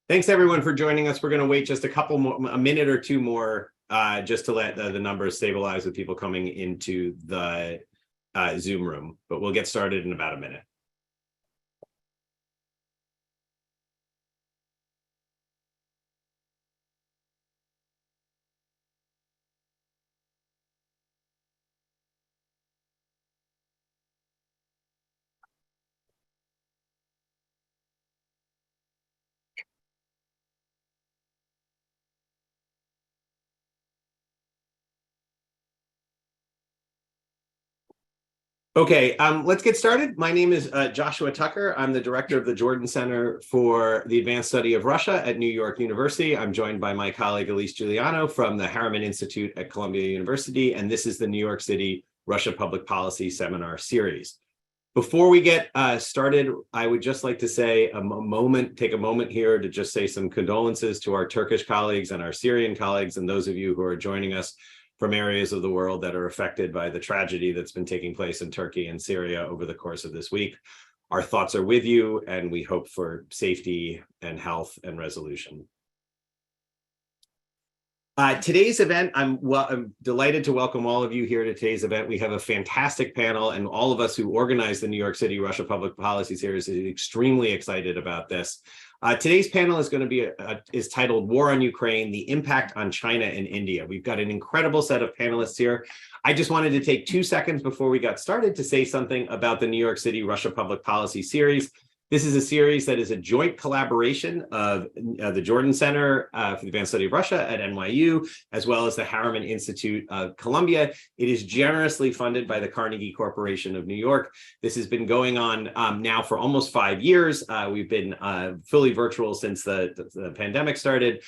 Thanks everyone for joining us. We're going to wait just a minute or two more, just to let the numbers stabilize with people coming into the Zoom room, but we'll get started in about a minute. Okay, let's get started. My name is Joshua Tucker. I'm the director of the Jordan Center for the Advanced Study of Russia at New York University. I'm joined by my colleague Elise Giuliano from the Harriman Institute at Columbia University, and this is the New York City Russia Public Policy Seminar Series. Before we get started, I would just like to say take a moment here to just say some condolences to our Turkish colleagues and our Syrian colleagues and those of you who are joining us from areas of the world that are affected by the tragedy that's been taking place in Turkey and Syria over the course of this week. Our thoughts are with you, and we hope for safety and health and resolution. Today's event, I'm delighted to welcome all of you here to today's event. We have a fantastic panel, and all of us who organized the New York City Russia Public Policy Series is extremely excited about this. Today's panel is going to be is titled War on Ukraine, the Impact on China and India. We've got an incredible set of panelists here. I just wanted to take 2 seconds before we got started to say something about the New York City Russia Public Policy Series. This is a series that is a joint collaboration of the Jordan Center for the Advanced Study of Russia at NYU, as well as the Harriman Institute of Columbia. It is generously funded by the Carnegie Corporation of New York. This has been going on now for almost 5 years. We've been fully virtual since the pandemic started.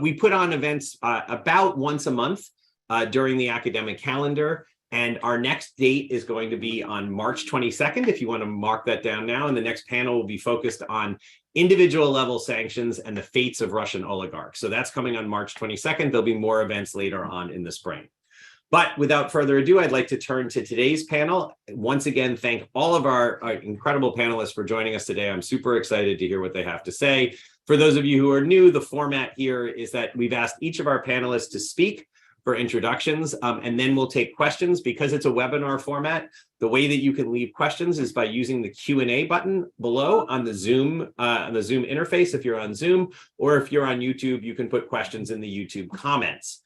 We put on events about once a month during the academic calendar. And our next date is going to be on March 22nd, if you want to mark that down now. And the next panel will be focused on individual level sanctions and the fates of Russian oligarchs. So that's coming on March 22nd. There'll be more events later on in the spring. But without further ado, I'd like to turn to today's panel. Once again, thank all of our incredible panelists for joining us today. I'm super excited to hear what they have to say. For those of you who are new, the format here is that we've asked each of our panelists to speak for introductions, and then we'll take questions. Because it's a webinar format, the way that you can leave questions is by using the Q&A button below on the Zoom interface if you're on Zoom, or if you're on YouTube, you can put questions in the YouTube comments.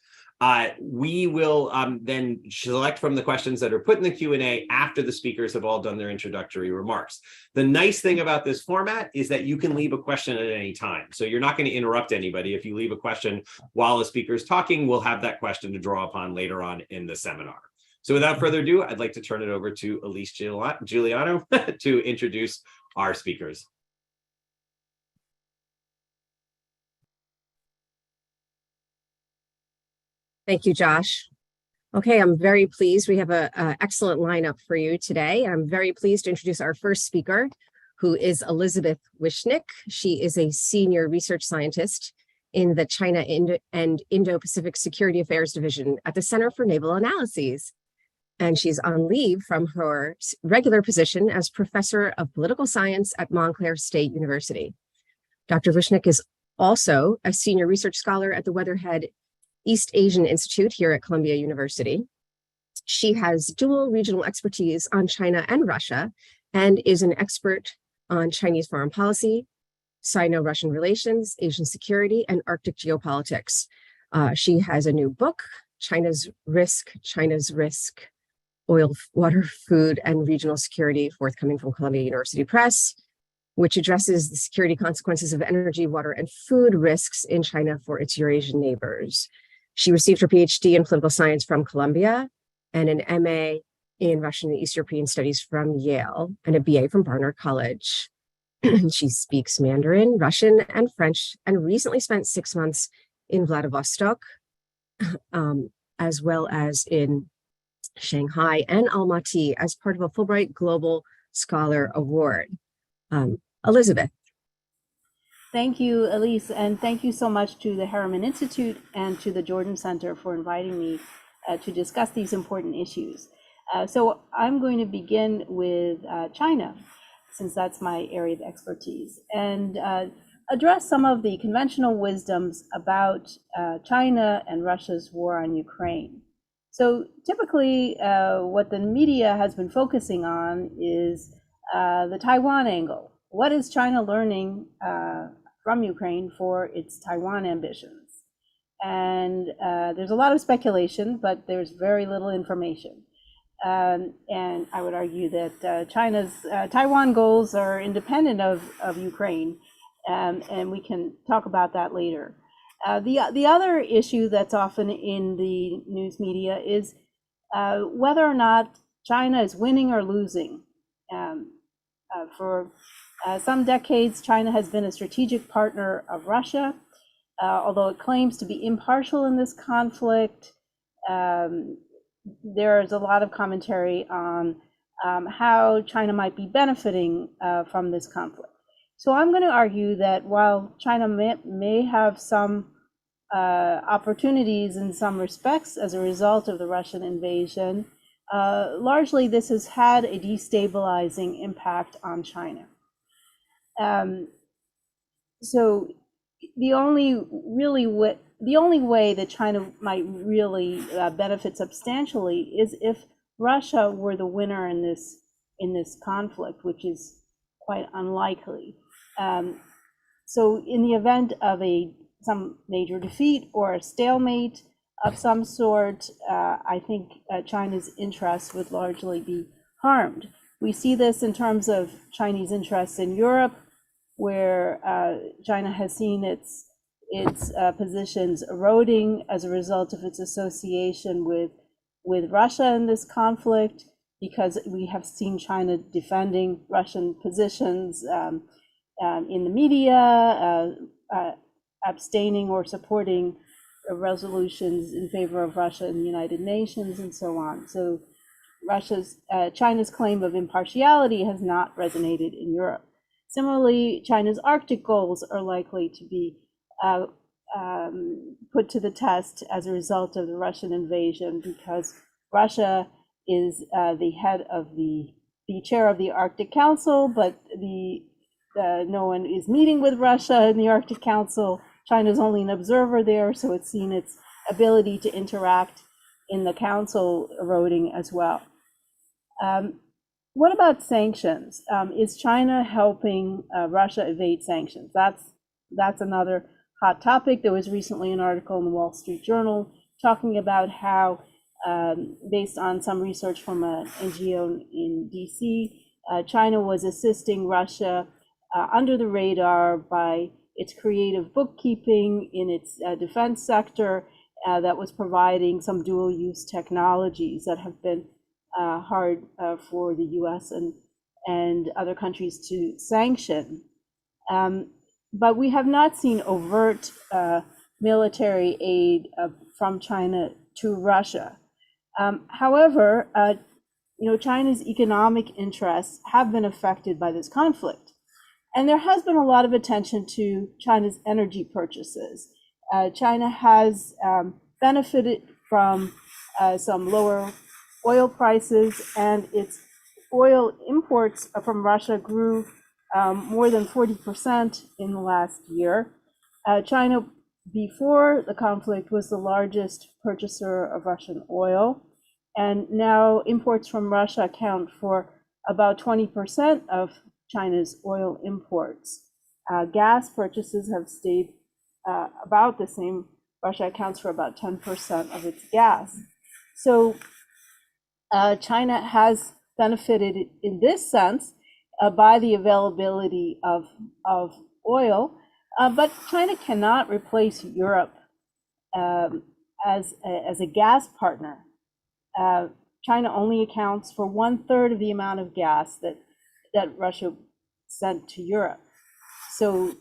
We will then select from the questions that are put in the Q&A after the speakers have all done their introductory remarks. The nice thing about this format is that you can leave a question at any time. So you're not going to interrupt anybody. If you leave a question while the speaker is talking, we'll have that question to draw upon later on in the seminar. So without further ado, I'd like to turn it over to Elise Giuliano to introduce our speakers. Thank you, Josh. Okay, I'm very pleased. We have an excellent lineup for you today. I'm very pleased to introduce our first speaker, who is Elizabeth Wishnick. She is a senior research scientist in the China and Indo-Pacific Security Affairs Division at the Center for Naval Analyses. And she's on leave from her regular position as professor of political science at Montclair State University. Dr. Wishnick is also a senior research scholar at the Weatherhead East Asian Institute here at Columbia University. She has dual regional expertise on China and Russia, and is an expert on Chinese foreign policy, Sino-Russian relations, Asian security, and Arctic geopolitics. She has a new book, China's Risk, Oil, Water, Food, and Regional Security, forthcoming from Columbia University Press, which addresses the security consequences of energy, water, and food risks in China for its Eurasian neighbors. She received her PhD in political science from Columbia and an MA in Russian and East European studies from Yale and a BA from Barnard College. She speaks Mandarin, Russian, and French, and recently spent 6 months in Vladivostok, as well as in Shanghai and Almaty as part of a Fulbright Global Scholar Award. Elizabeth. Thank you, Elise, and thank you so much to the Harriman Institute and to the Jordan Center for inviting me to discuss these important issues. So I'm going to begin with China, since that's my area of expertise. And address some of the conventional wisdoms about China and Russia's war on Ukraine. So typically, what the media has been focusing on is the Taiwan angle. What is China learning from Ukraine for its Taiwan ambitions? And there's a lot of speculation, but there's very little information. And I would argue that China's Taiwan goals are independent of Ukraine, and we can talk about that later. The other issue that's often in the news media is whether or not China is winning or losing. For some decades, China has been a strategic partner of Russia, although it claims to be impartial in this conflict. There is a lot of commentary on how China might be benefiting from this conflict. So I'm going to argue that while China may have some opportunities in some respects as a result of the Russian invasion, largely this has had a destabilizing impact on China. So the only way that China might really benefit substantially is if Russia were the winner in this conflict, which is quite unlikely. So in the event of some major defeat or a stalemate of some sort, I think China's interests would largely be harmed. We see this in terms of Chinese interests in Europe, where China has seen its positions eroding as a result of its association with Russia in this conflict, because we have seen China defending Russian positions in the media, abstaining or supporting resolutions in favor of Russia in the United Nations, and so on. So China's claim of impartiality has not resonated in Europe. Similarly, China's Arctic goals are likely to be put to the test as a result of the Russian invasion, because Russia is the chair of the Arctic Council, but no one is meeting with Russia in the Arctic Council. China's only an observer there, so it's seen its ability to interact in the council eroding as well. What about sanctions? Is China helping Russia evade sanctions? That's another hot topic. There was recently an article in the Wall Street Journal talking about how, based on some research from an NGO in DC, China was assisting Russia under the radar by its creative bookkeeping in its defense sector that was providing some dual-use technologies that have been hard for the US and other countries to sanction. But we have not seen overt military aid from China to Russia. However, China's economic interests have been affected by this conflict. And there has been a lot of attention to China's energy purchases. China has benefited from some lower oil prices, and its oil imports from Russia grew more than 40% in the last year. China, before the conflict, was the largest purchaser of Russian oil, and now imports from Russia account for about 20% of China's oil imports. Gas purchases have stayed about the same. Russia accounts for about 10% of its gas. So China has benefited in this sense by the availability of oil, but China cannot replace Europe as a gas partner. China only accounts for 1/3 of the amount of gas that Russia sent to Europe. So,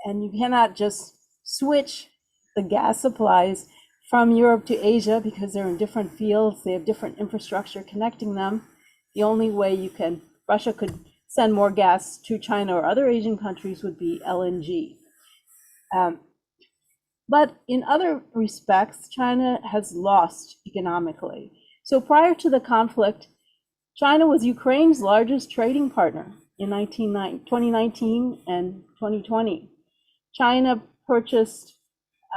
and you cannot just switch the gas supplies from Europe to Asia because they're in different fields, they have different infrastructure connecting them. The only way Russia could send more gas to China or other Asian countries would be LNG. But in other respects, China has lost economically. So prior to the conflict, China was Ukraine's largest trading partner in 2019 and 2020. China purchased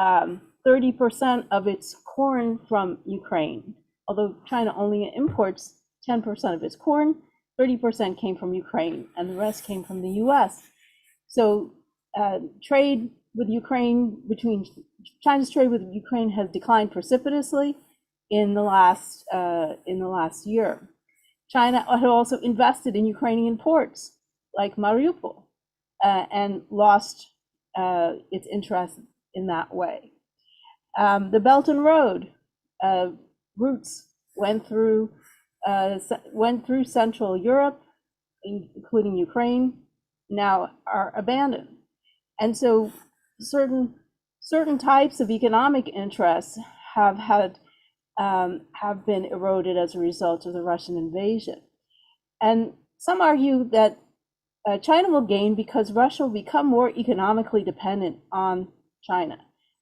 30% of its corn from Ukraine. Although China only imports 10% of its corn, 30% came from Ukraine, and the rest came from the US. So trade with Ukraine, China's trade with Ukraine has declined precipitously in the last year. China had also invested in Ukrainian ports like Mariupol and lost its interest in that way. The Belt and Road routes went through Central Europe, including Ukraine, now are abandoned. And so certain types of economic interests have been eroded as a result of the Russian invasion. And some argue that China will gain because Russia will become more economically dependent on China.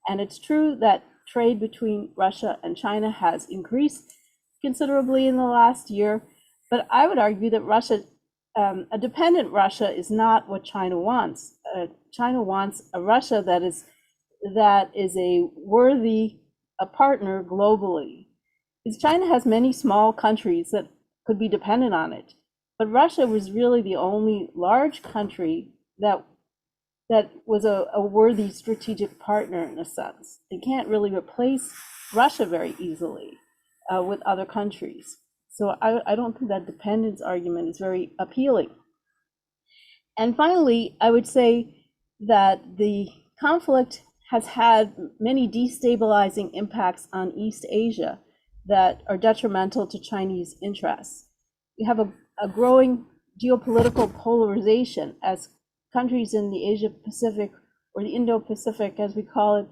And it's true that trade between Russia and China has increased considerably in the last year, but I would argue that a dependent Russia is not what China wants. China wants a Russia that is a worthy partner globally. Because China has many small countries that could be dependent on it, but Russia was really the only large country that was a worthy strategic partner in a sense. They can't really replace Russia very easily with other countries. So I don't think that dependence argument is very appealing. And finally, I would say that the conflict has had many destabilizing impacts on East Asia that are detrimental to Chinese interests. You have a growing geopolitical polarization as countries in the Asia Pacific, or the Indo-Pacific as we call it,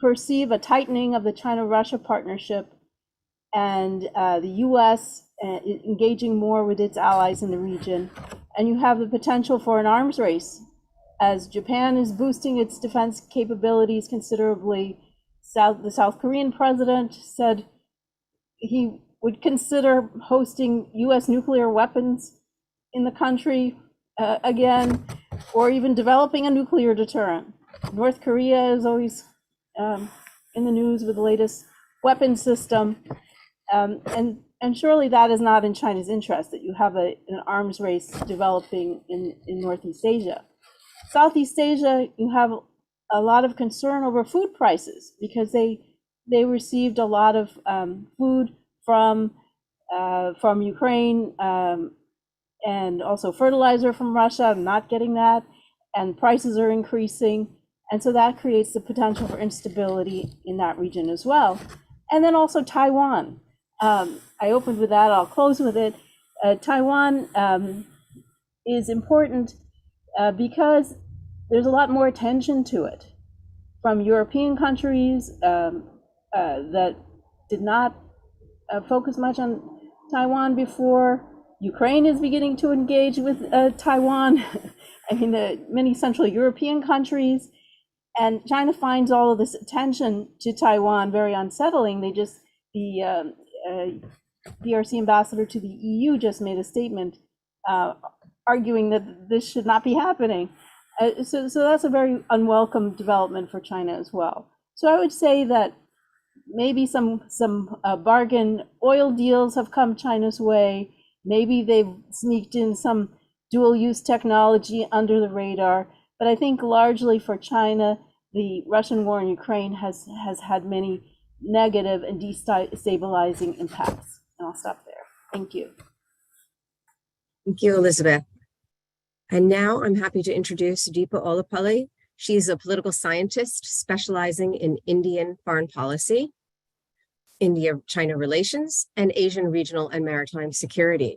perceive a tightening of the China-Russia partnership, and the US engaging more with its allies in the region. And you have the potential for an arms race as Japan is boosting its defense capabilities considerably. The South Korean president said he would consider hosting US nuclear weapons in the country again, or even developing a nuclear deterrent. North Korea is always in the news with the latest weapon system. And surely that is not in China's interest, that you have an arms race developing in Northeast Asia. Southeast Asia, you have a lot of concern over food prices because they received a lot of food from Ukraine and also fertilizer from Russia, not getting that, and prices are increasing. And so that creates the potential for instability in that region as well. And then also Taiwan. I opened with that, I'll close with it. Taiwan is important because there's a lot more attention to it from European countries that did not focus much on Taiwan before. Ukraine is beginning to engage with Taiwan. I mean, many Central European countries. And China finds all of this attention to Taiwan very unsettling. The DRC ambassador to the EU just made a statement arguing that this should not be happening. So that's a very unwelcome development for China as well. So I would say that maybe some bargain oil deals have come China's way. Maybe they've sneaked in some dual use technology under the radar. But I think largely for China, the Russian war in Ukraine has had many negative and destabilizing impacts. And I'll stop there. Thank you. Thank you, Elizabeth. And now I'm happy to introduce Deepa Olapalli. She's a political scientist specializing in Indian foreign policy, India-China relations, and Asian regional and maritime security.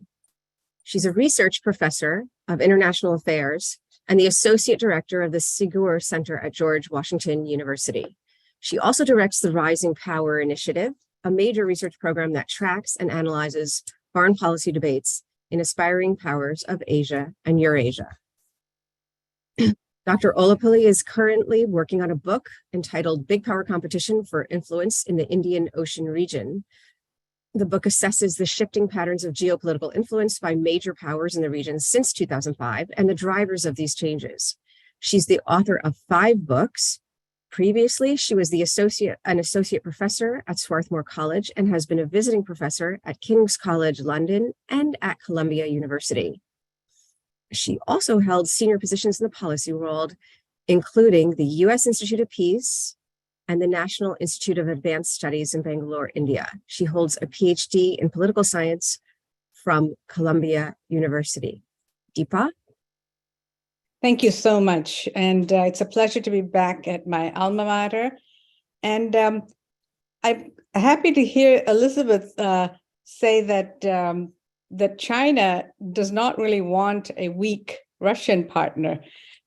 She's a research professor of international affairs and the associate director of the Sigur Center at George Washington University. She also directs the Rising Power Initiative, a major research program that tracks and analyzes foreign policy debates in aspiring powers of Asia and Eurasia. Dr. Olapalli is currently working on a book entitled Big Power Competition for Influence in the Indian Ocean Region. The book assesses the shifting patterns of geopolitical influence by major powers in the region since 2005 and the drivers of these changes. She's the author of 5 books. Previously, she was an associate professor at Swarthmore College and has been a visiting professor at King's College London and at Columbia University. She also held senior positions in the policy world, including the U.S. Institute of Peace and the National Institute of Advanced Studies in Bangalore, India. She holds a PhD in political science from Columbia University. Deepa? Thank you so much. And it's a pleasure to be back at my alma mater. And I'm happy to hear Elizabeth say that, that China does not really want a weak Russian partner,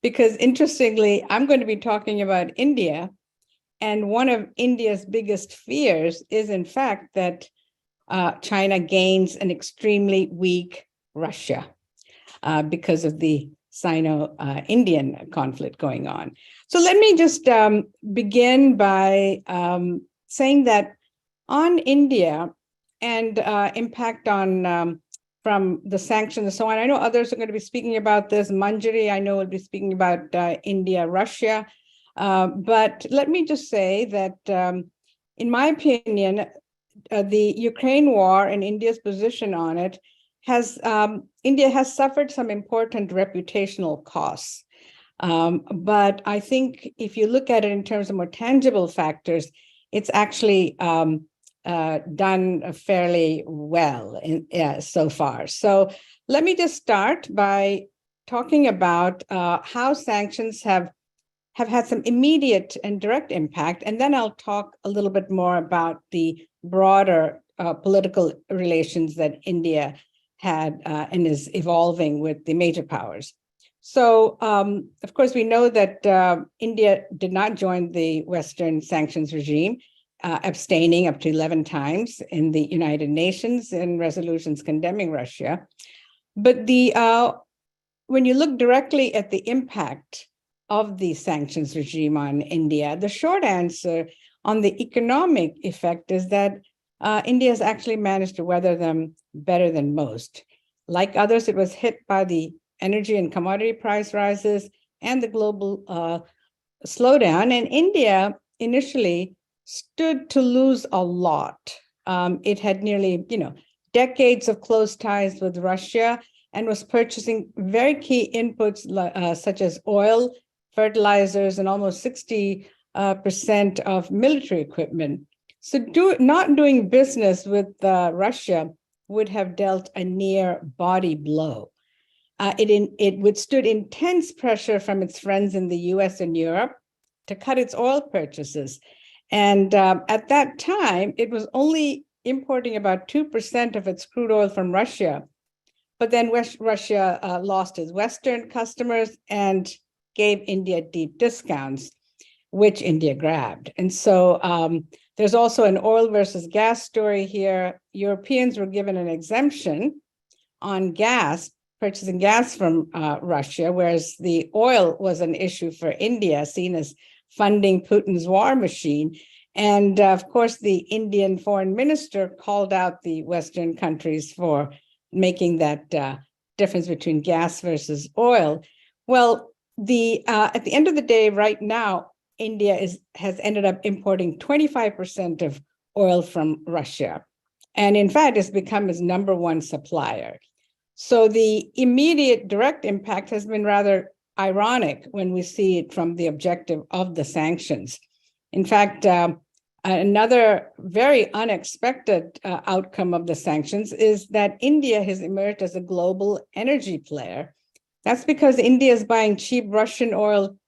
because interestingly, I'm going to be talking about India. And one of India's biggest fears is, in fact, that China gains an extremely weak Russia because of the Sino-Indian conflict going on. So let me just begin by saying that on India and impact on from the sanctions and so on, I know others are going to be speaking about this. Manjari, I know, will be speaking about India, Russia. But let me just say that, in my opinion, the Ukraine war and India's position on it has, India has suffered some important reputational costs. But I think if you look at it in terms of more tangible factors, it's actually done fairly well so far. So let me just start by talking about how sanctions have had some immediate and direct impact, and then I'll talk a little bit more about the broader political relations that India had and is evolving with the major powers. So, of course, we know that India did not join the Western sanctions regime, abstaining up to 11 times in the United Nations in resolutions condemning Russia. But when you look directly at the impact of the sanctions regime on India, the short answer on the economic effect is that India has actually managed to weather them better than most. Like others, it was hit by the energy and commodity price rises and the global slowdown. And India initially stood to lose a lot. It had nearly, decades of close ties with Russia and was purchasing very key inputs such as oil, fertilizers, and almost 60% of military equipment. So not doing business with Russia would have dealt a near body blow. It withstood intense pressure from its friends in the US and Europe to cut its oil purchases. And at that time, it was only importing about 2% of its crude oil from Russia. But then Russia lost its Western customers and gave India deep discounts, which India grabbed. And so there's also an oil versus gas story here. Europeans were given an exemption on gas, purchasing gas from Russia, whereas the oil was an issue for India, seen as funding Putin's war machine. And of course, the Indian foreign minister called out the Western countries for making that difference between gas versus oil. Well, at the end of the day, right now, India has ended up importing 25% of oil from Russia. And in fact, it's become its number one supplier. So the immediate direct impact has been rather ironic when we see it from the objective of the sanctions. In fact, another very unexpected outcome of the sanctions is that India has emerged as a global energy player. That's because India is buying cheap Russian oil,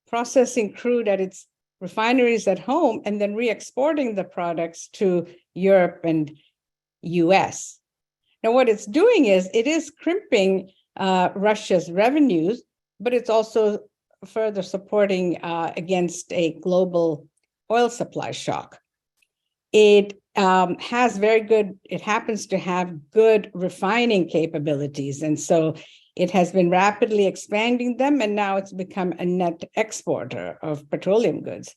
processing crude at its refineries at home, and then re-exporting the products to Europe and US. Now, what it's doing is it is crimping Russia's revenues, but it's also further supporting against a global oil supply shock. It happens to have good refining capabilities. And so it has been rapidly expanding them, and now it's become a net exporter of petroleum goods.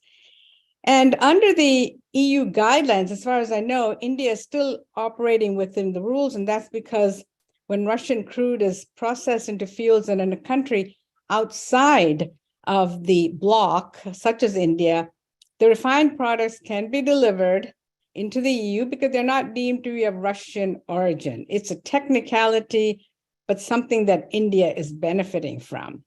And under the EU guidelines, as far as I know, India is still operating within the rules, and that's because when Russian crude is processed into fields and in a country outside of the bloc, such as India, the refined products can be delivered into the EU because they're not deemed to be of Russian origin. It's a technicality, but something that India is benefiting from.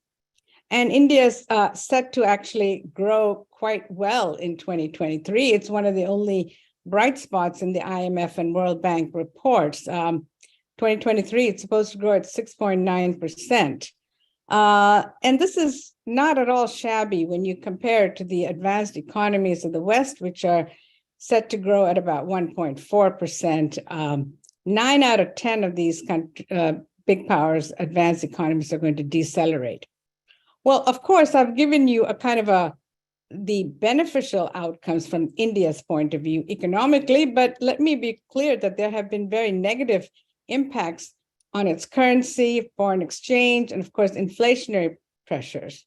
And India is set to actually grow quite well in 2023. It's one of the only bright spots in the IMF and World Bank reports. 2023, it's supposed to grow at 6.9%. And this is not at all shabby when you compare it to the advanced economies of the West, which are set to grow at about 1.4%. 9 out of 10 of these big powers, advanced economies, are going to decelerate. Well, of course, I've given you a kind of the beneficial outcomes from India's point of view economically, but let me be clear that there have been very negative impacts on its currency, foreign exchange, and of course, inflationary pressures.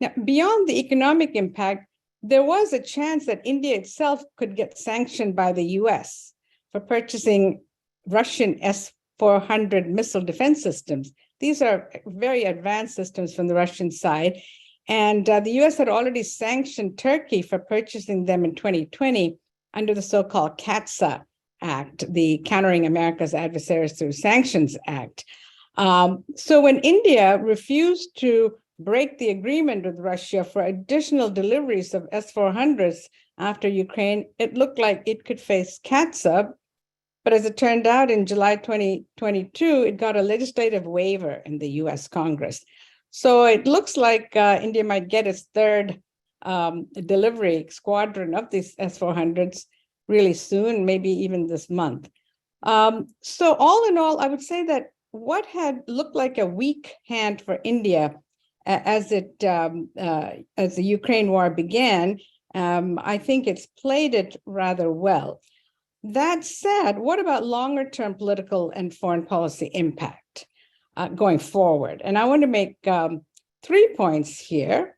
Now, beyond the economic impact, there was a chance that India itself could get sanctioned by the US for purchasing Russian S-400 missile defense systems. These are very advanced systems from the Russian side. And the US had already sanctioned Turkey for purchasing them in 2020 under the so-called CAATSA Act, the Countering America's Adversaries Through Sanctions Act. So when India refused to break the agreement with Russia for additional deliveries of S-400s after Ukraine, it looked like it could face CAATSA. But as it turned out, in July 2022, it got a legislative waiver in the US Congress. So it looks like India might get its third delivery squadron of these S-400s really soon, maybe even this month. So all in all, I would say that what had looked like a weak hand for India as the Ukraine war began, I think it's played it rather well. That said, what about longer-term political and foreign policy impact going forward? And I want to make 3 points here.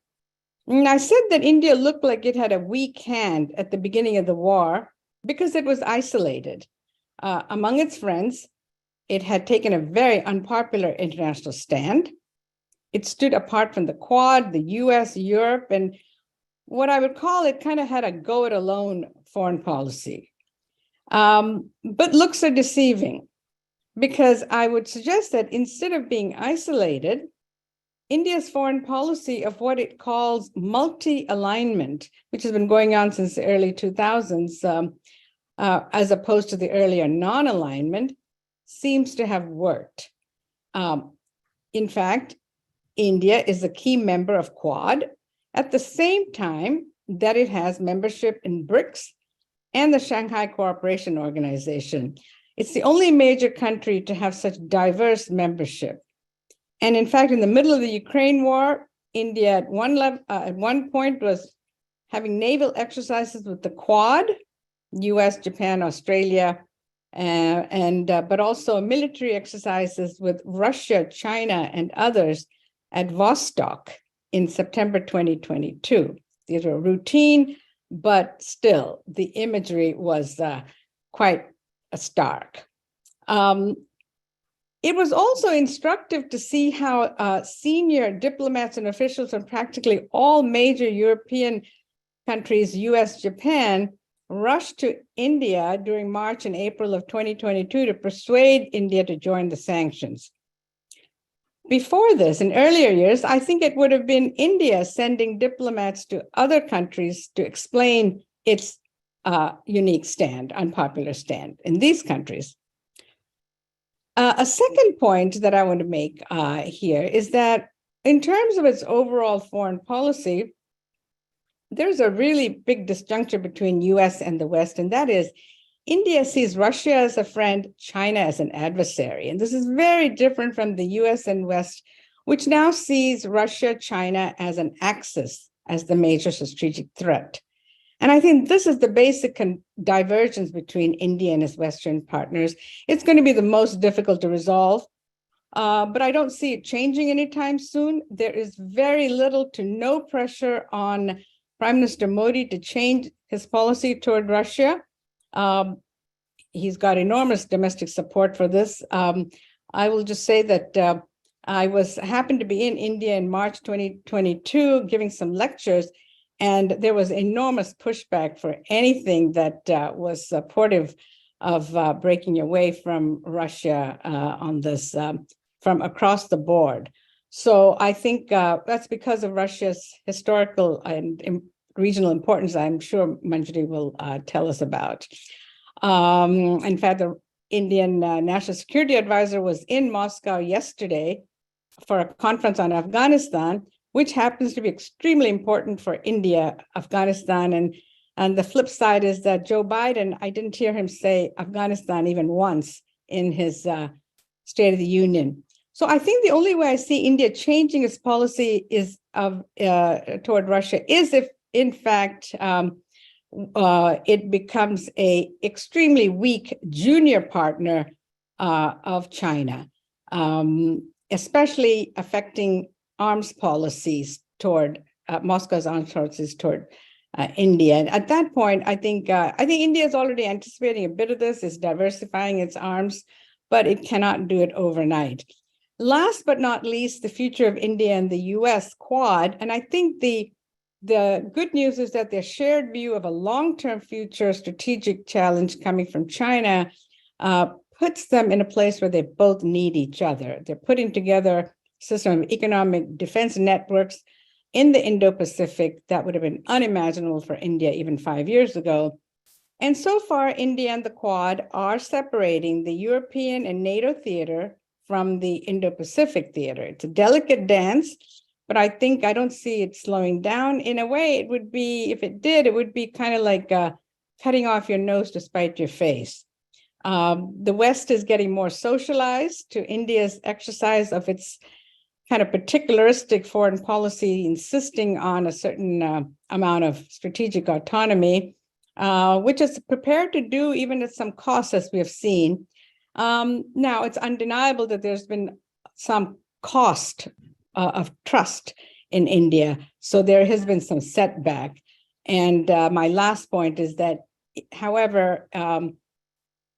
And I said that India looked like it had a weak hand at the beginning of the war because it was isolated. Among its friends, it had taken a very unpopular international stand. It stood apart from the Quad, the US, Europe, and what I would call it kind of had a go-it-alone foreign policy. But looks are deceiving because I would suggest that instead of being isolated, India's foreign policy of what it calls multi-alignment, which has been going on since the early 2000s, as opposed to the earlier non-alignment, seems to have worked. In fact, India is a key member of Quad at the same time that it has membership in BRICS and the Shanghai Cooperation Organization. It's the only major country to have such diverse membership. And in fact, in the middle of the Ukraine war, India at one point was having naval exercises with the Quad, US, Japan, Australia, but also military exercises with Russia, China, and others at Vostok in September 2022. These were routine, but still the imagery was quite stark. It was also instructive to see how senior diplomats and officials from practically all major European countries, US, Japan, rushed to India during March and April of 2022 to persuade India to join the sanctions. Before this, in earlier years, I think it would have been India sending diplomats to other countries to explain its unique stand, unpopular stand in these countries. A second point that I want to make here is that in terms of its overall foreign policy, there's a really big disjuncture between US and the West, and that is India sees Russia as a friend, China as an adversary. And this is very different from the US and West, which now sees Russia, China as an axis, as the major strategic threat. And I think this is the basic divergence between India and its Western partners. It's going to be the most difficult to resolve, but I don't see it changing anytime soon. There is very little to no pressure on Prime Minister Modi to change his policy toward Russia. He's got enormous domestic support for this. I will just say that I happened to be in India in March 2022 giving some lectures, and there was enormous pushback for anything that was supportive of breaking away from Russia on this from across the board. So I think that's because of Russia's historical and regional importance. I'm sure Manjari will tell us about. In fact, the Indian National Security Advisor was in Moscow yesterday for a conference on Afghanistan, which happens to be extremely important for India, Afghanistan. And the flip side is that Joe Biden, I didn't hear him say Afghanistan even once in his State of the Union. So I think the only way I see India changing its policy is toward Russia is if, in fact, it becomes a extremely weak junior partner of China, especially affecting arms policies toward Moscow's arms policies toward India. And at that point, I think India is already anticipating a bit of this, is diversifying its arms, but it cannot do it overnight. Last but not least, the future of India and the US Quad. And I think the good news is that their shared view of a long-term future strategic challenge coming from China puts them in a place where they both need each other. They're putting together a system of economic defense networks in the Indo-Pacific that would have been unimaginable for India even 5 years ago. And so far, India and the Quad are separating the European and NATO theater from the Indo-Pacific theater. It's a delicate dance, but I don't see it slowing down. In a way, it would be, if it did, it would be kind of like cutting off your nose to spite your face. The West is getting more socialized to India's exercise of its kind of particularistic foreign policy, insisting on a certain amount of strategic autonomy, which is prepared to do even at some cost, as we have seen. Now, it's undeniable that there's been some cost of trust in India. So there has been some setback. And my last point is that, however,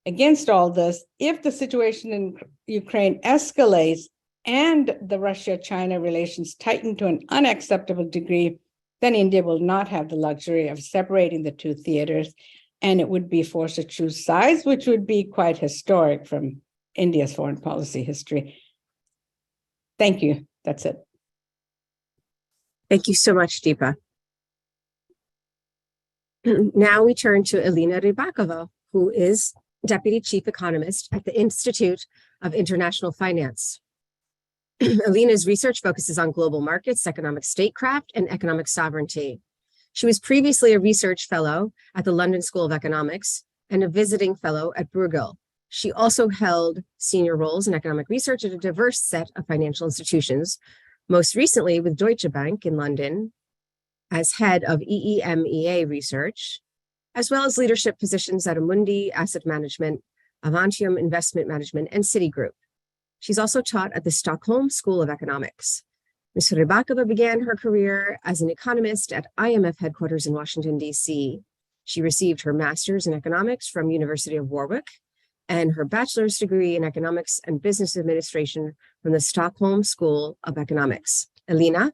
against all this, if the situation in Ukraine escalates and the Russia-China relations tighten to an unacceptable degree, then India will not have the luxury of separating the two theaters, and it would be forced to choose sides, which would be quite historic from India's foreign policy history. Thank you. That's it. Thank you so much, Deepa. Now we turn to Elena Rybakova, who is Deputy Chief Economist at the Institute of International Finance. Elena's research focuses on global markets, economic statecraft, and economic sovereignty. She was previously a research fellow at the London School of Economics and a visiting fellow at Bruegel. She also held senior roles in economic research at a diverse set of financial institutions, most recently with Deutsche Bank in London as head of EEMEA research, as well as leadership positions at Amundi Asset Management, Avantium Investment Management, and Citigroup. She's also taught at the Stockholm School of Economics. Ms. Rybakova began her career as an economist at IMF headquarters in Washington, D.C. She received her master's in economics from University of Warwick and her bachelor's degree in economics and business administration from the Stockholm School of Economics. Elena?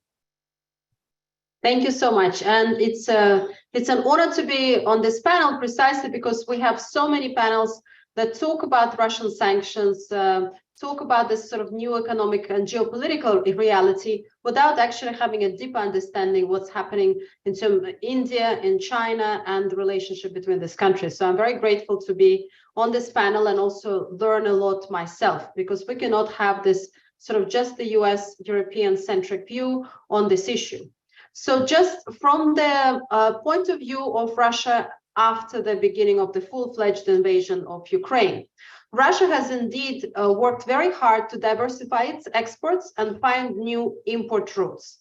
Thank you so much. And it's an honor to be on this panel precisely because we have so many panels that talk about Russian sanctions, talk about this sort of new economic and geopolitical reality without actually having a deeper understanding what's happening in terms of India and China and the relationship between these countries. So I'm very grateful to be on this panel and also learn a lot myself, because we cannot have this sort of just the US European centric view on this issue. So just from the point of view of Russia after the beginning of the full-fledged invasion of Ukraine, Russia has indeed worked very hard to diversify its exports and find new import routes.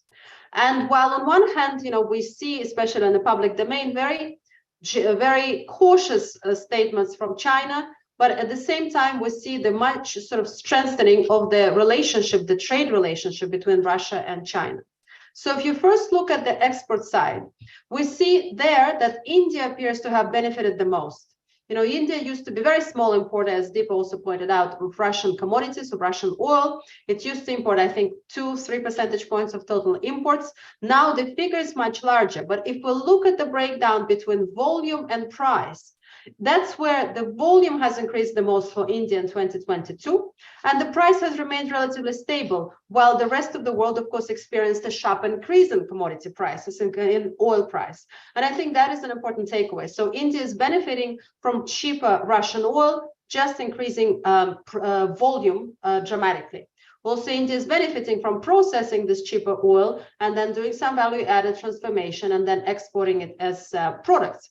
And while on one hand, we see, especially in the public domain, very cautious statements from China, but at the same time, we see the much sort of strengthening of the relationship, the trade relationship between Russia and China. So if you first look at the export side, we see there that India appears to have benefited the most. India used to be very small importer, as Deepa also pointed out, of Russian commodities, of Russian oil. It used to import, I think, 2-3 percentage points of total imports. Now the figure is much larger. But if we look at the breakdown between volume and price, that's where the volume has increased the most for India in 2022, and the price has remained relatively stable, while the rest of the world, of course, experienced a sharp increase in commodity prices, in oil price. And I think that is an important takeaway. So India is benefiting from cheaper Russian oil, just increasing volume dramatically. Also, India is benefiting from processing this cheaper oil and then doing some value-added transformation and then exporting it as products.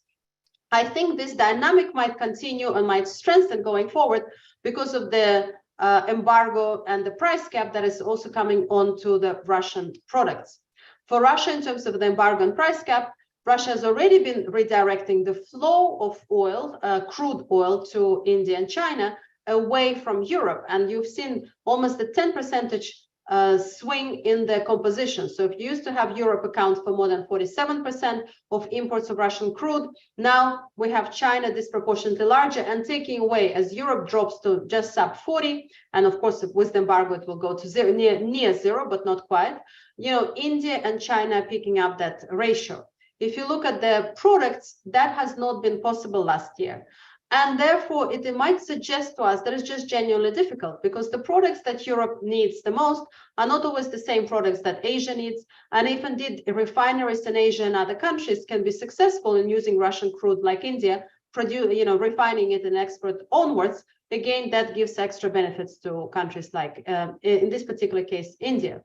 I think this dynamic might continue and might strengthen going forward because of the embargo and the price cap that is also coming onto the Russian products. For Russia, in terms of the embargo and price cap, Russia has already been redirecting the flow of oil, crude oil, to India and China away from Europe. And you've seen almost a 10 percentage swing in the composition. So if you used to have Europe account for more than 47% of imports of Russian crude, now we have China disproportionately larger and taking away as Europe drops to just sub 40. And of course, with the embargo, it will go to zero, near zero, but not quite. India and China are picking up that ratio. If you look at the products, that has not been possible last year. And therefore, it might suggest to us that it's just genuinely difficult because the products that Europe needs the most are not always the same products that Asia needs. And if indeed refineries in Asia and other countries can be successful in using Russian crude like India, refining it and export onwards, again, that gives extra benefits to countries like, in this particular case, India.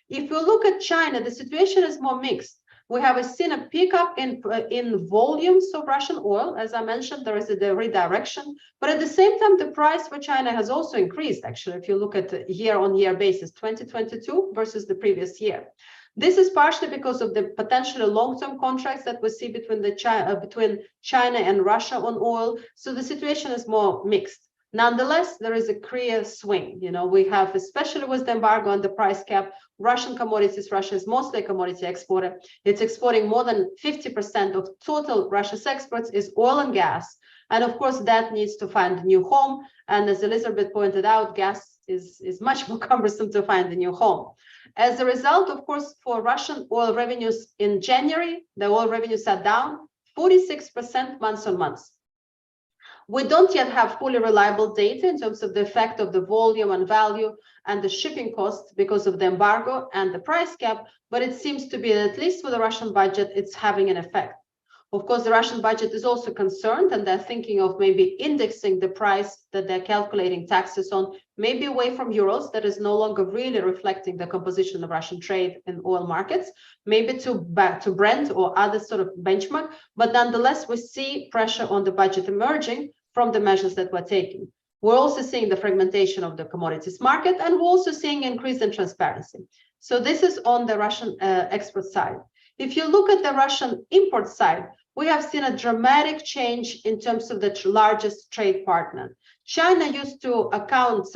If we look at China, the situation is more mixed. We have seen a pickup in volumes of Russian oil. As I mentioned, there is a redirection, but at the same time, the price for China has also increased, actually, if you look at the year-on-year basis, 2022 versus the previous year. This is partially because of the potentially long-term contracts that we see between China and Russia on oil. So the situation is more mixed. Nonetheless, there is a clear swing. We have, especially with the embargo and the price cap, Russian commodities. Russia is mostly a commodity exporter. It's exporting more than 50% of total Russia's exports is oil and gas. And of course, that needs to find a new home. And as Elizabeth pointed out, gas is much more cumbersome to find a new home. As a result, of course, for Russian oil revenues in January, the oil revenues are down 46% month on month. We don't yet have fully reliable data in terms of the effect of the volume and value and the shipping costs because of the embargo and the price cap, but it seems to be, at least for the Russian budget, it's having an effect. Of course, the Russian budget is also concerned, and they're thinking of maybe indexing the price that they're calculating taxes on, maybe away from euros, that is no longer really reflecting the composition of Russian trade in oil markets, maybe back to Brent or other sort of benchmark. But nonetheless, we see pressure on the budget emerging from the measures that we're taking. We're also seeing the fragmentation of the commodities market, and we're also seeing increase in transparency. So this is on the Russian export side. If you look at the Russian import side, we have seen a dramatic change in terms of the largest trade partner. China used to account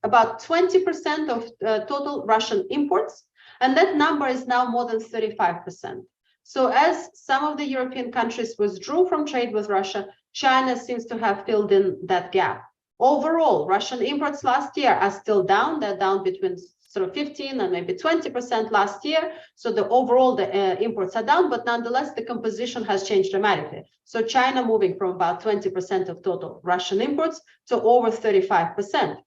about 20% of total Russian imports, and that number is now more than 35%. So as some of the European countries withdrew from trade with Russia, China seems to have filled in that gap. Overall, Russian imports last year are still down. They're down between sort of 15 and maybe 20% last year. So the overall imports are down, but nonetheless, the composition has changed dramatically. So China moving from about 20% of total Russian imports to over 35%.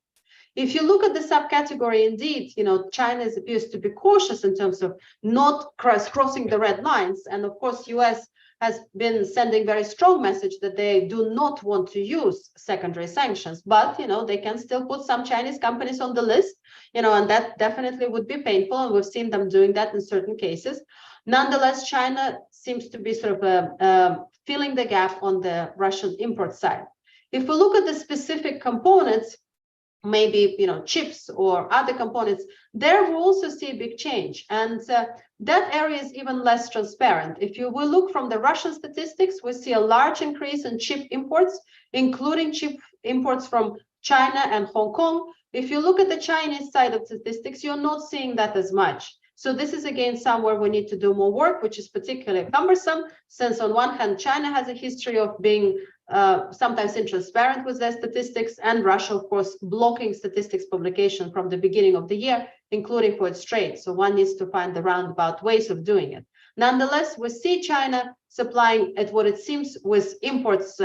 If you look at the subcategory, indeed, China appears to be cautious in terms of not crossing the red lines. And of course, US has been sending very strong message that they do not want to use secondary sanctions, but they can still put some Chinese companies on the list, and that definitely would be painful, and we've seen them doing that in certain cases. Nonetheless, China seems to be sort of filling the gap on the Russian import side. If we look at the specific components, maybe chips or other components, there we'll also see a big change, and that area is even less transparent. If you will look from the Russian statistics, we see a large increase in chip imports, including chip imports from China and Hong Kong. If you look at the Chinese side of statistics, you're not seeing that as much. So this is again somewhere we need to do more work, which is particularly cumbersome, since on one hand, China has a history of being sometimes intransparent with their statistics, and Russia, of course, blocking statistics publication from the beginning of the year, including for its trade. So one needs to find the roundabout ways of doing it. Nonetheless, we see China supplying at what it seems with imports,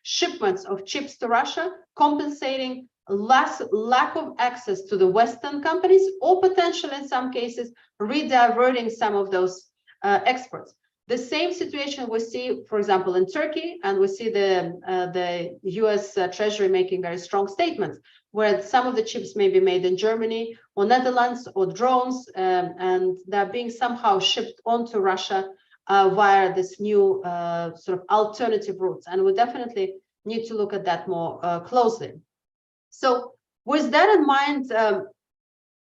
shipments of chips to Russia, compensating lack of access to the Western companies, or potentially in some cases, rediverting some of those exports. The same situation we see, for example, in Turkey, and we see the US Treasury making very strong statements, where some of the chips may be made in Germany or Netherlands or drones, and they're being somehow shipped onto Russia via this new sort of alternative routes. And we definitely need to look at that more closely. So with that in mind,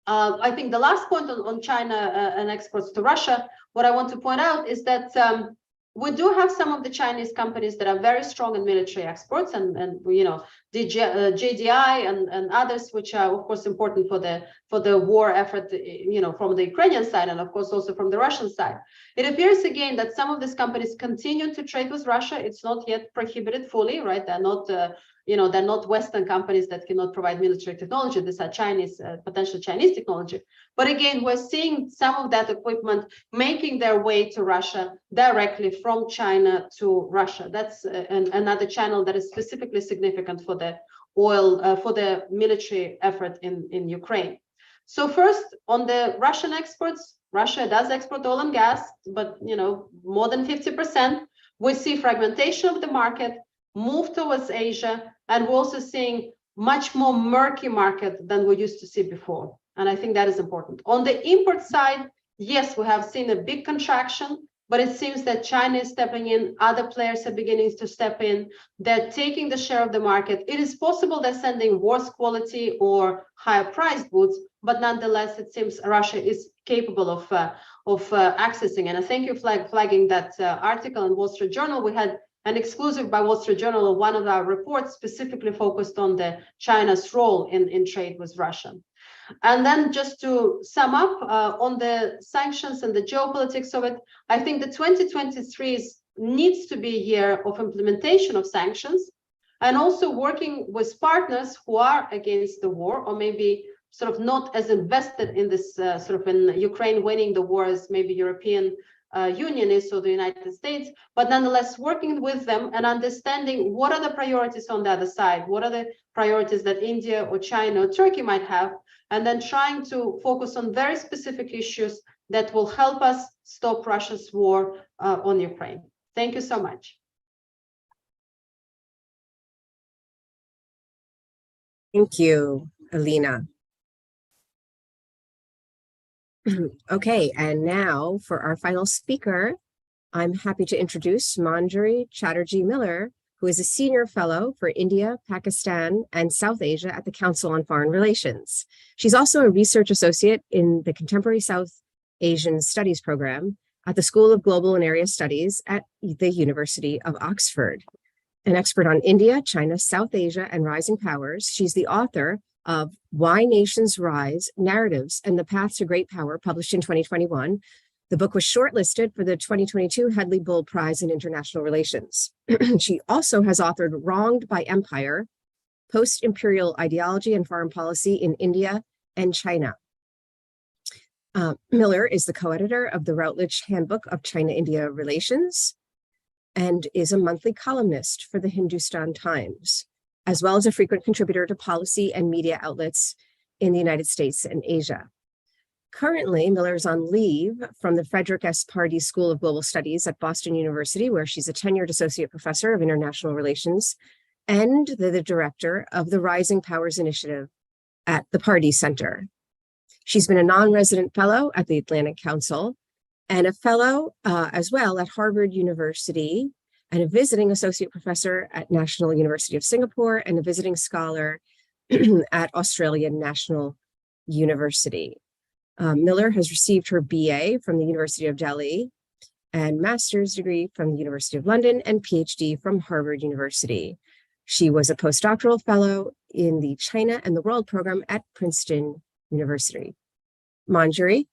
I think the last point on China and exports to Russia, what I want to point out is that we do have some of the Chinese companies that are very strong in military exports, and you know, JDI and others, which are of course important for the war effort, you know, from the Ukrainian side, and of course also from the Russian side. It appears again that some of these companies continue to trade with Russia. It's not yet prohibited fully, right? They're not you know, they're not Western companies that cannot provide military technology. These are Chinese, potential Chinese technology. But again, we're seeing some of that equipment making their way to Russia directly from China to Russia. That's another channel that is specifically significant for the oil, for the military effort in Ukraine. So first, on the Russian exports, Russia does export oil and gas, but you know, more than 50%. We see fragmentation of the market, move towards Asia, and we're also seeing much more murky market than we used to see before. And I think that is important. On the import side, yes, we have seen a big contraction, but it seems that China is stepping in, other players are beginning to step in, they're taking the share of the market. It is possible they're sending worse quality or higher priced goods, but nonetheless, it seems Russia is capable of accessing. And I thank you for flagging that article in Wall Street Journal. We had an exclusive by Wall Street Journal of one of our reports specifically focused on the China's role in trade with Russia. And then just to sum up on the sanctions and the geopolitics of it, I think the 2023 needs to be a year of implementation of sanctions, and also working with partners who are against the war, or maybe sort of not as invested in this sort of in Ukraine winning the war as maybe European Union is, or the United States, but nonetheless working with them and understanding what are the priorities on the other side, what are the priorities that India or China or Turkey might have, and then trying to focus on very specific issues that will help us stop Russia's war on Ukraine. Thank you so much. Thank you, Alina. Okay, and now for our final speaker, I'm happy to introduce Manjari Chatterjee Miller, who is a senior fellow for India, Pakistan, and South Asia at the Council on Foreign Relations. She's also a research associate in the Contemporary South Asian Studies program at the School of Global and Area Studies at the University of Oxford. An expert on India, China, South Asia, and rising powers, she's the author of Why Nations Rise, Narratives and the Path to Great Power, published in 2021. The book was shortlisted for the 2022 Hedley Bull Prize in International Relations. She also has authored Wronged by Empire, Post-Imperial Ideology and Foreign Policy in India and China. Miller is the co-editor of the Routledge Handbook of China-India Relations and is a monthly columnist for the Hindustan Times, as well as a frequent contributor to policy and media outlets in the United States and Asia. Currently, Miller is on leave from the Frederick S. Pardee School of Global Studies at Boston University, where she's a tenured associate professor of international relations and the director of the Rising Powers Initiative at the Pardee Center. She's been a non-resident fellow at the Atlantic Council and a fellow as well at Harvard University, and a visiting associate professor at National University of Singapore, and a visiting scholar at Australian National University. Miller has received her BA from the University of Delhi and master's degree from the University of London and PhD from Harvard University. She was a postdoctoral fellow in the China and the World program at Princeton University. Manjari.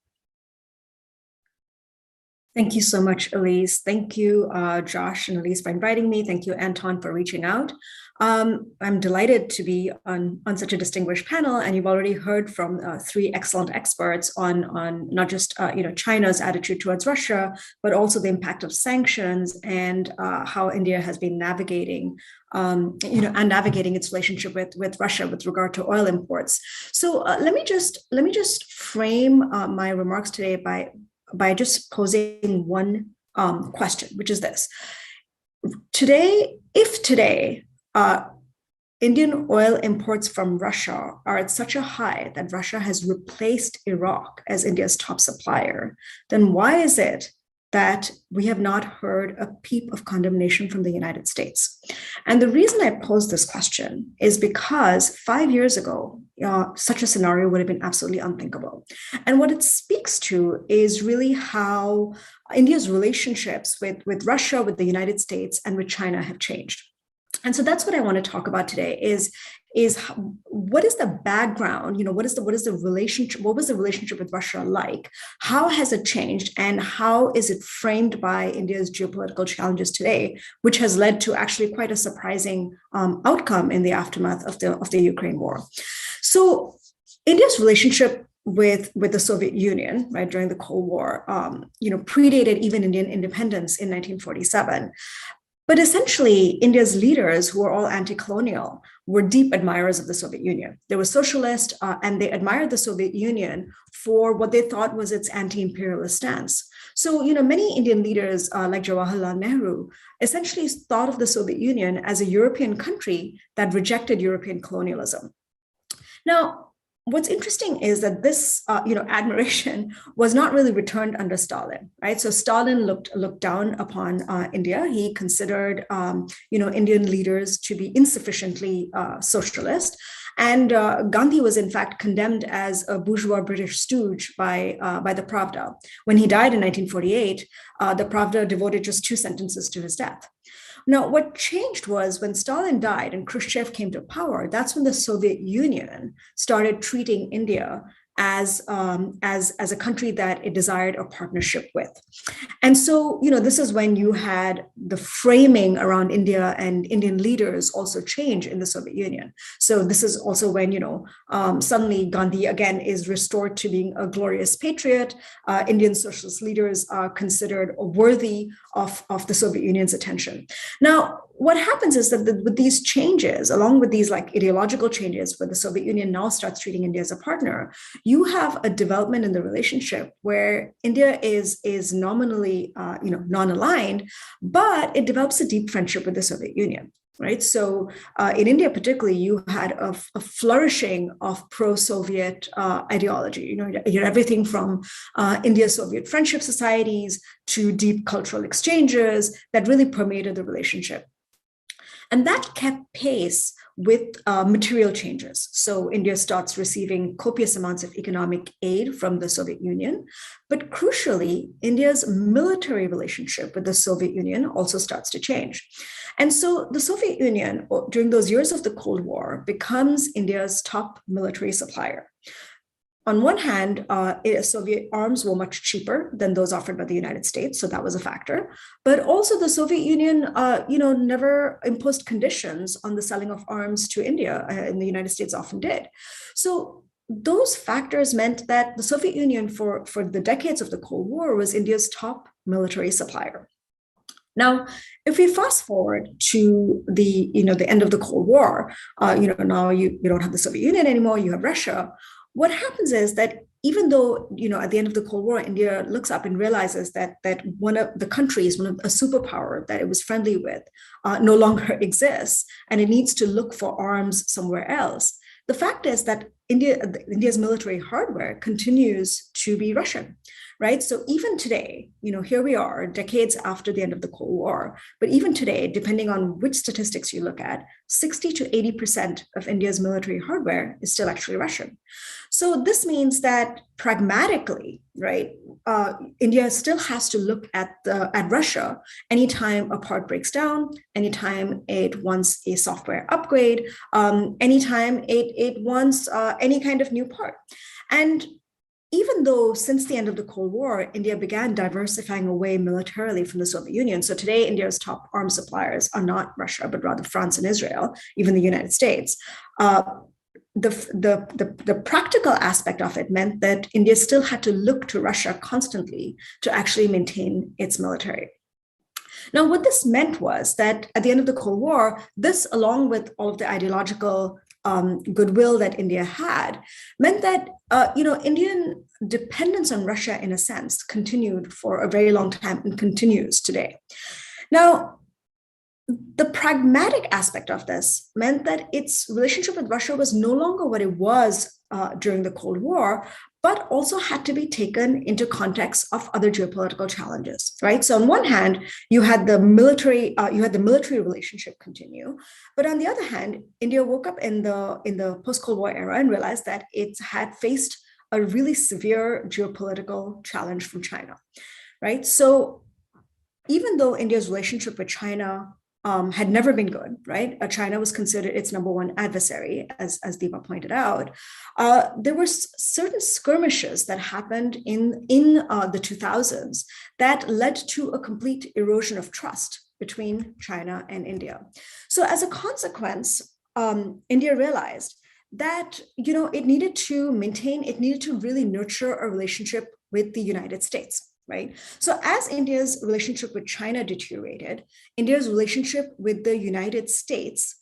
Thank you so much, Elise. Thank you, Josh and Elise, for inviting me. Thank you, Anton, for reaching out. I'm delighted to be on such a distinguished panel, and you've already heard from three excellent experts on not just China's attitude towards Russia, but also the impact of sanctions and how India has been navigating and navigating its relationship with Russia with regard to oil imports. So let me just frame my remarks today by just posing one question, which is this. If today Indian oil imports from Russia are at such a high that Russia has replaced Iraq as India's top supplier, then why is it that we have not heard a peep of condemnation from the United States? And the reason I pose this question is because 5 years ago, such a scenario would have been absolutely unthinkable. And what it speaks to is really how India's relationships with Russia, with the United States, and with China have changed. And so that's what I want to talk about today is what is the background, what was the relationship with Russia like? How has it changed, and how is it framed by India's geopolitical challenges today, which has led to actually quite a surprising outcome in the aftermath of the Ukraine war? So India's relationship with the Soviet Union, right, during the Cold War, predated even Indian independence in 1947. But essentially, India's leaders, who were all anti-colonial, were deep admirers of the Soviet Union. They were socialist, and they admired the Soviet Union for what they thought was its anti-imperialist stance. So, many Indian leaders, like Jawaharlal Nehru, essentially thought of the Soviet Union as a European country that rejected European colonialism. Now, what's interesting is that this, admiration was not really returned under Stalin, right? So Stalin looked down upon India. He considered, Indian leaders to be insufficiently socialist. And Gandhi was in fact condemned as a bourgeois British stooge by the Pravda. When he died in 1948, the Pravda devoted just 2 sentences to his death. Now, what changed was when Stalin died and Khrushchev came to power, that's when the Soviet Union started treating India as a country that it desired a partnership with. And so, this is when you had the framing around India and Indian leaders also change in the Soviet Union. So this is also when, suddenly Gandhi again is restored to being a glorious patriot. Indian socialist leaders are considered worthy of the Soviet Union's attention. Now, what happens is that with these changes, along with these ideological changes, where the Soviet Union now starts treating India as a partner, you have a development in the relationship where India is nominally, non-aligned, but it develops a deep friendship with the Soviet Union. Right. So in India, particularly, you had a flourishing of pro-Soviet ideology. You had everything from India-Soviet friendship societies to deep cultural exchanges that really permeated the relationship. And that kept pace with material changes. So India starts receiving copious amounts of economic aid from the Soviet Union. But crucially, India's military relationship with the Soviet Union also starts to change. And so the Soviet Union, during those years of the Cold War, becomes India's top military supplier. On one hand, Soviet arms were much cheaper than those offered by the United States, so that was a factor. But also, the Soviet Union, never imposed conditions on the selling of arms to India, and the United States often did. So those factors meant that the Soviet Union, for the decades of the Cold War, was India's top military supplier. Now, if we fast forward to the end of the Cold War, now you don't have the Soviet Union anymore, you have Russia. What happens is that even though, at the end of the Cold War, India looks up and realizes that one of the countries, a superpower that it was friendly with, no longer exists, and it needs to look for arms somewhere else. The fact is that India's military hardware continues to be Russian, right? So even today, here we are, decades after the end of the Cold War, but even today, depending on which statistics you look at, 60 to 80% of India's military hardware is still actually Russian. So this means that pragmatically, right, India still has to look at Russia anytime a part breaks down, anytime it wants a software upgrade, anytime it wants any kind of new part. And even though since the end of the Cold War, India began diversifying away militarily from the Soviet Union. So today, India's top arms suppliers are not Russia, but rather France and Israel, even the United States. The practical aspect of it meant that India still had to look to Russia constantly to actually maintain its military. Now, what this meant was that at the end of the Cold War, this, along with all of the ideological goodwill that India had, meant that Indian dependence on Russia, in a sense, continued for a very long time and continues today. Now, the pragmatic aspect of this meant that its relationship with Russia was no longer what it was during the Cold War, but also had to be taken into context of other geopolitical challenges, right? So on one hand, you had the military relationship continue, but on the other hand, India woke up in the post-Cold War era and realized that it had faced a really severe geopolitical challenge from China, right? So even though India's relationship with China had never been good, right? China was considered its number one adversary, as Deepa pointed out. There were certain skirmishes that happened in the 2000s that led to a complete erosion of trust between China and India. So as a consequence, India realized that it needed to really nurture a relationship with the United States. Right. So as India's relationship with China deteriorated, India's relationship with the United States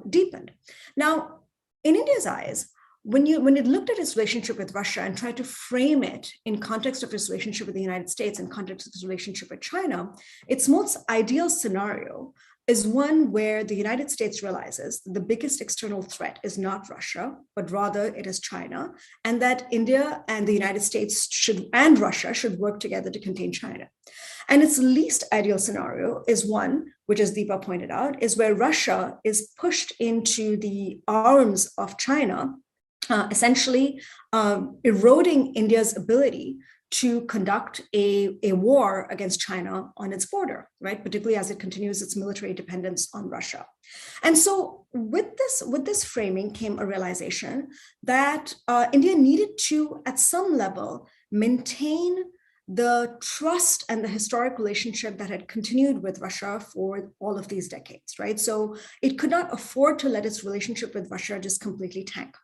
deepened. Now, in India's eyes, when it looked at its relationship with Russia and tried to frame it in context of its relationship with the United States and context of its relationship with China, its most ideal scenario is one where the United States realizes the biggest external threat is not Russia, but rather it is China, and that India and the United States and Russia should work together to contain China. And its least ideal scenario is one, which as Deepa pointed out, is where Russia is pushed into the arms of China, essentially eroding India's ability to conduct a war against China on its border, right? Particularly as it continues its military dependence on Russia. And so with this framing came a realization that India needed to, at some level, maintain the trust and the historic relationship that had continued with Russia for all of these decades, right? So it could not afford to let its relationship with Russia just completely tank.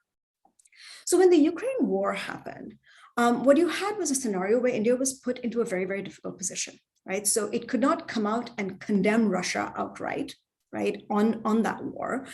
So when the Ukraine war happened, what you had was a scenario where India was put into a very, very difficult position, right? So it could not come out and condemn Russia outright, right, on that war,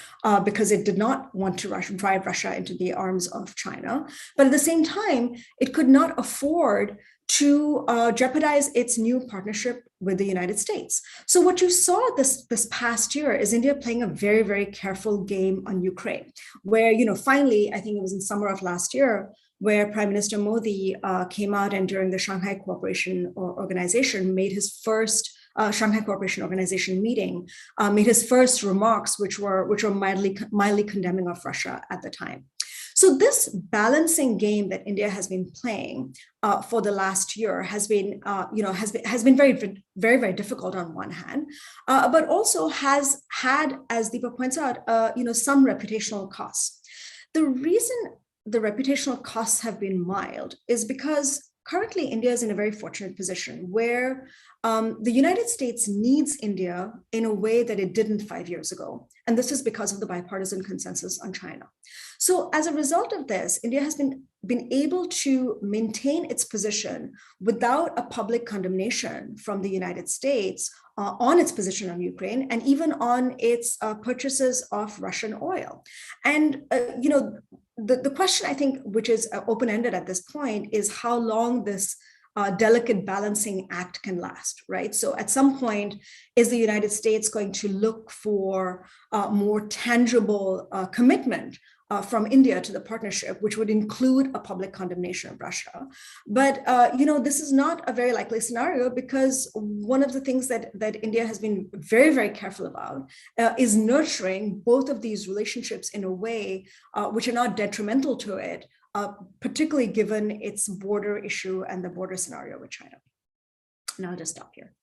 because it did not want to drive Russia into the arms of China. But at the same time, it could not afford to jeopardize its new partnership with the United States. So what you saw this past year is India playing a very, very careful game on Ukraine, where, finally, I think it was in summer of last year, where Prime Minister Modi came out and during the Shanghai Cooperation Organization made his first Shanghai Cooperation Organization meeting, made his first remarks, which were mildly condemning of Russia at the time. So this balancing game that India has been playing for the last year has been very, very, very difficult on one hand, but also has had, as Deepa points out, some reputational costs. The reason the reputational costs have been mild is because currently India is in a very fortunate position where the United States needs India in a way that it didn't 5 years ago. And this is because of the bipartisan consensus on China. So as a result of this, India has been able to maintain its position without a public condemnation from the United States on its position on Ukraine and even on its purchases of Russian oil. And, the question, I think, which is open-ended at this point is how long this delicate balancing act can last, right? So at some point, is the United States going to look for more tangible commitment from India to the partnership, which would include a public condemnation of Russia? But, this is not a very likely scenario because one of the things that India has been very, very careful about is nurturing both of these relationships in a way which are not detrimental to it, particularly given its border issue and the border scenario with China. And I'll just stop here.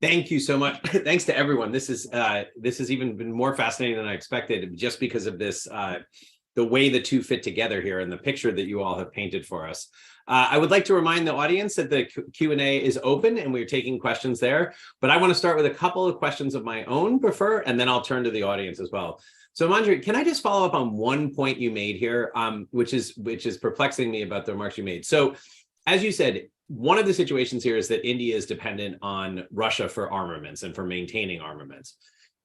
Thank you so much. Thanks to everyone. This has even been more fascinating than I expected, just because of this the way the two fit together here and the picture that you all have painted for us. I would like to remind the audience that the Q&A is open and we're taking questions there, but I want to start with a couple of questions of my own and then I'll turn to the audience as well. So Manjari, can I just follow up on one point you made here, which is perplexing me about the remarks you made. So as you said, one of the situations here is that India is dependent on Russia for armaments and for maintaining armaments.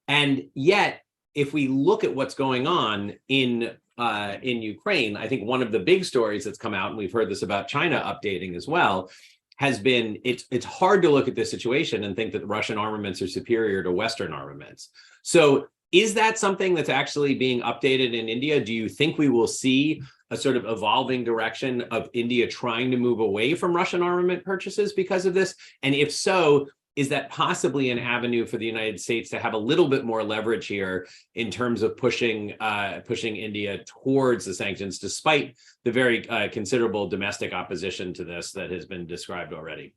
And yet, if we look at what's going on in Ukraine, I think one of the big stories that's come out, and we've heard this about China updating as well, has been it's hard to look at this situation and think that Russian armaments are superior to Western armaments. So is that something that's actually being updated in India? Do you think we will see a sort of evolving direction of India trying to move away from Russian armament purchases because of this? And if so, is that possibly an avenue for the United States to have a little bit more leverage here in terms of pushing India towards the sanctions, despite the very considerable domestic opposition to this that has been described already?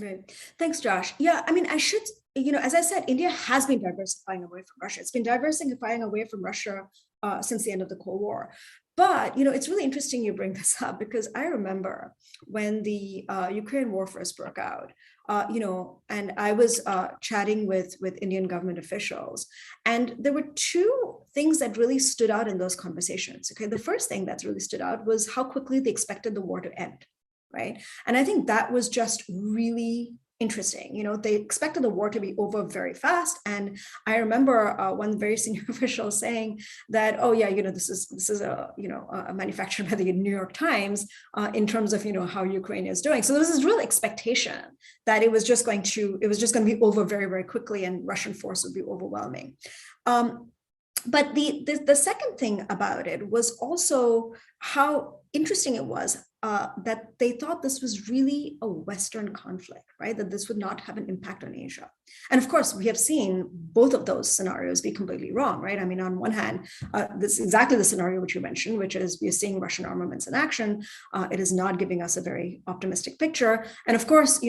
Right. Thanks, Josh. Yeah, I mean, as I said, India has been diversifying away from Russia. It's been diversifying away from Russia since the end of the Cold War. But, it's really interesting you bring this up, because I remember when the Ukraine war first broke out, and I was chatting with Indian government officials, and there were two things that really stood out in those conversations. Okay, the first thing that really stood out was how quickly they expected the war to end, right? And I think that was just really interesting. They expected the war to be over very fast. And I remember one very senior official saying that, oh yeah, this is a manufactured by the New York Times in terms of how Ukraine is doing. So there was this real expectation that it was just going to be over very, very quickly, and Russian force would be overwhelming. But the second thing about it was also how interesting it was that they thought this was really a Western conflict, right? That this would not have an impact on Asia. And of course, we have seen both of those scenarios be completely wrong, right? I mean, on one hand, this is exactly the scenario which you mentioned, which is we are seeing Russian armaments in action. It is not giving us a very optimistic picture. And of course,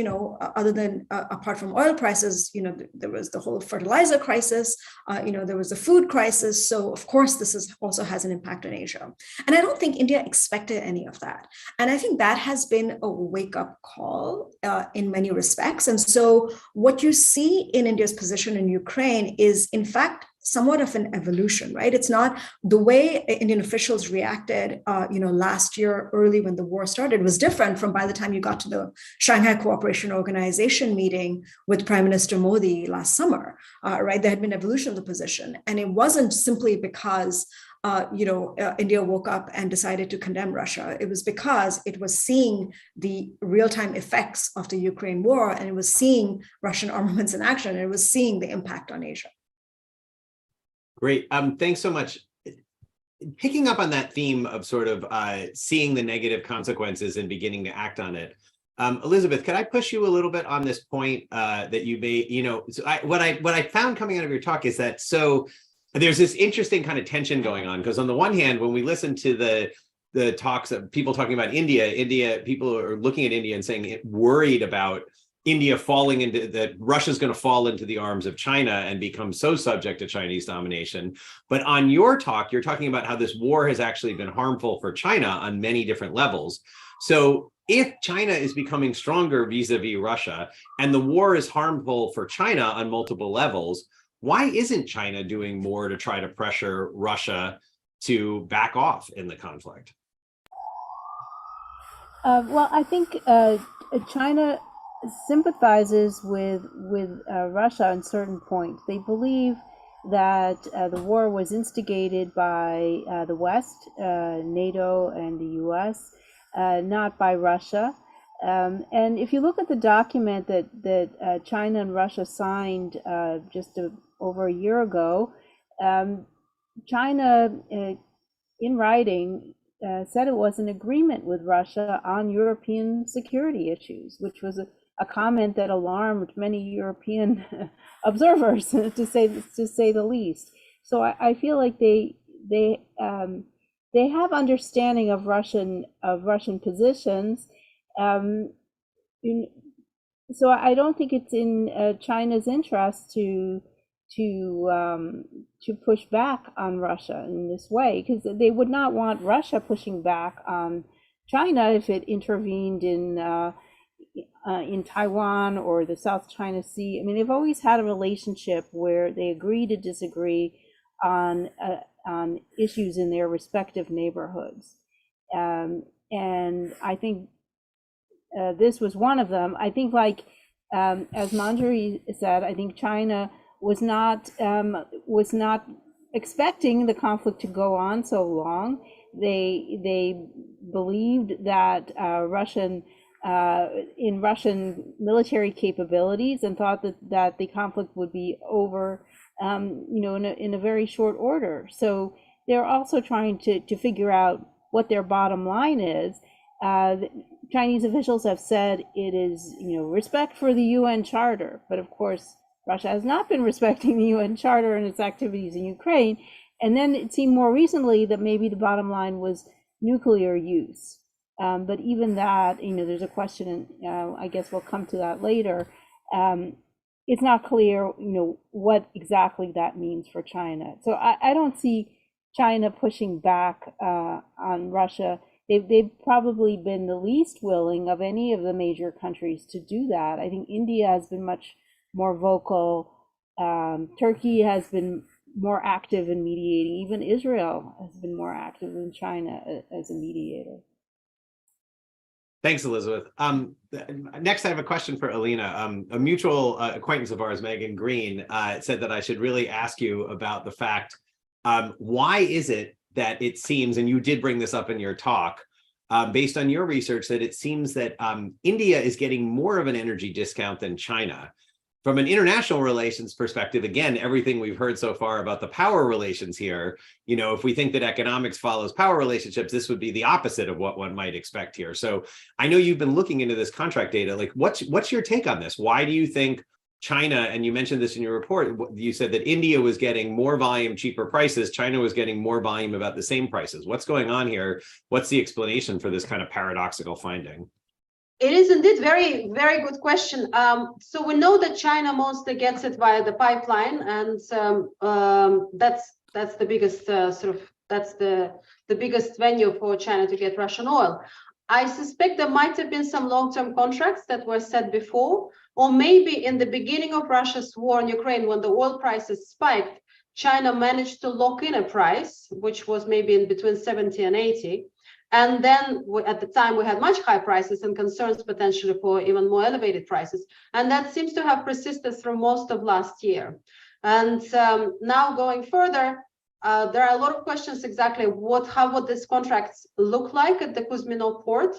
other than apart from oil prices, there was the whole fertilizer crisis, there was the food crisis. So of course, also has an impact on Asia. And I don't think India expected any of that. And I think that has been a wake-up call in many respects. And so what you see in India's position in Ukraine is, in fact, somewhat of an evolution, right? It's not the way Indian officials reacted, last year early when the war started was different from by the time you got to the Shanghai Cooperation Organization meeting with Prime Minister Modi last summer, right? There had been evolution of the position. And it wasn't simply because India woke up and decided to condemn Russia. It was because it was seeing the real-time effects of the Ukraine war, and it was seeing Russian armaments in action, and it was seeing the impact on Asia. Great. Thanks so much. Picking up on that theme of sort of seeing the negative consequences and beginning to act on it, Elizabeth, could I push you a little bit on this point that you made? So what I found coming out of your talk is that there's this interesting kind of tension going on, because on the one hand, when we listen to the talks of people talking about India, people are looking at India and saying worried about India falling into that Russia's going to fall into the arms of China and become so subject to Chinese domination. But on your talk, you're talking about how this war has actually been harmful for China on many different levels. So if China is becoming stronger vis-a-vis Russia, and the war is harmful for China on multiple levels, why isn't China doing more to try to pressure Russia to back off in the conflict? Well, I think China sympathizes with Russia on certain points. They believe that the war was instigated by the West, NATO and the US, not by Russia. And if you look at the document that China and Russia signed just over a year ago, China, in writing, said it was in agreement with Russia on European security issues, which was a comment that alarmed many European observers, to say the least. So I feel like they have understanding of Russian positions. So I don't think it's in China's interest to to push back on Russia in this way, because they would not want Russia pushing back on China if it intervened in Taiwan or the South China Sea. I mean, they've always had a relationship where they agree to disagree on issues in their respective neighborhoods, and I think this was one of them. I think, like as Manjari said, I think China was not expecting the conflict to go on so long. They believed that Russian military capabilities, and thought that the conflict would be over, in a very short order. So they're also trying to figure out what their bottom line is. Chinese officials have said it is, respect for the UN Charter, but of course Russia has not been respecting the UN Charter and its activities in Ukraine. And then it seemed more recently that maybe the bottom line was nuclear use. But even that, there's a question, and I guess we'll come to that later. It's not clear, what exactly that means for China. So I don't see China pushing back on Russia. They've probably been the least willing of any of the major countries to do that. I think India has been much more vocal. Turkey has been more active in mediating. Even Israel has been more active than China as a mediator. Thanks, Elizabeth. Next, I have a question for Alina. A mutual acquaintance of ours, Megan Green, said that I should really ask you about the fact, why is it that it seems, and you did bring this up in your talk, based on your research, that it seems that India is getting more of an energy discount than China. From an international relations perspective, again, everything we've heard so far about the power relations here, if we think that economics follows power relationships, this would be the opposite of what one might expect here. So I know you've been looking into this contract data. Like, what's your take on this? Why do you think China, and you mentioned this in your report, you said that India was getting more volume, cheaper prices, China was getting more volume about the same prices? What's going on here? What's the explanation for this kind of paradoxical finding? It is indeed very, very good question. So we know that China mostly gets it via the pipeline, and that's the biggest that's the biggest venue for China to get Russian oil. I suspect there might have been some long-term contracts that were set before, or maybe in the beginning of Russia's war in Ukraine, when the oil prices spiked, China managed to lock in a price, which was maybe in between 70 and 80. And then at the time, we had much higher prices and concerns potentially for even more elevated prices. And that seems to have persisted through most of last year. And now going further, there are a lot of questions exactly how would these contracts look like at the Kuzminov port?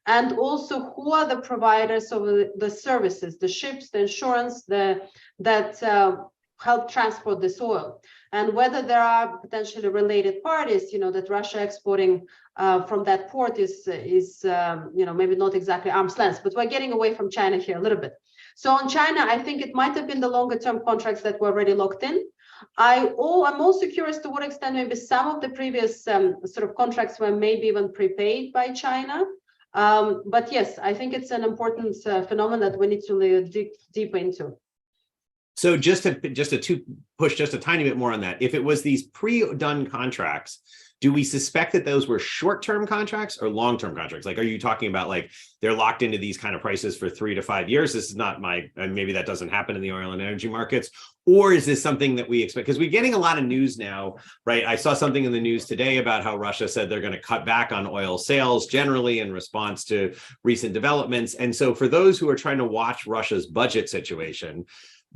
And also, who are the providers of the services, the ships, the insurance, that help transport this oil? And whether there are potentially related parties, that Russia exporting from that port is maybe not exactly arm's length, but we're getting away from China here a little bit. So on China, I think it might have been the longer term contracts that were already locked in. I'm also curious to what extent maybe some of the previous sort of contracts were maybe even prepaid by China. But yes, I think it's an important phenomenon that we need to dig deep into. So just to push just a tiny bit more on that, if it was these pre-done contracts, do we suspect that those were short-term contracts or long-term contracts? Like, are you talking about like they're locked into these kind of prices for 3 to 5 years? This is not maybe that doesn't happen in the oil and energy markets. Or is this something that we expect? Because we're getting a lot of news now, right? I saw something in the news today about how Russia said they're going to cut back on oil sales generally in response to recent developments. And so for those who are trying to watch Russia's budget situation,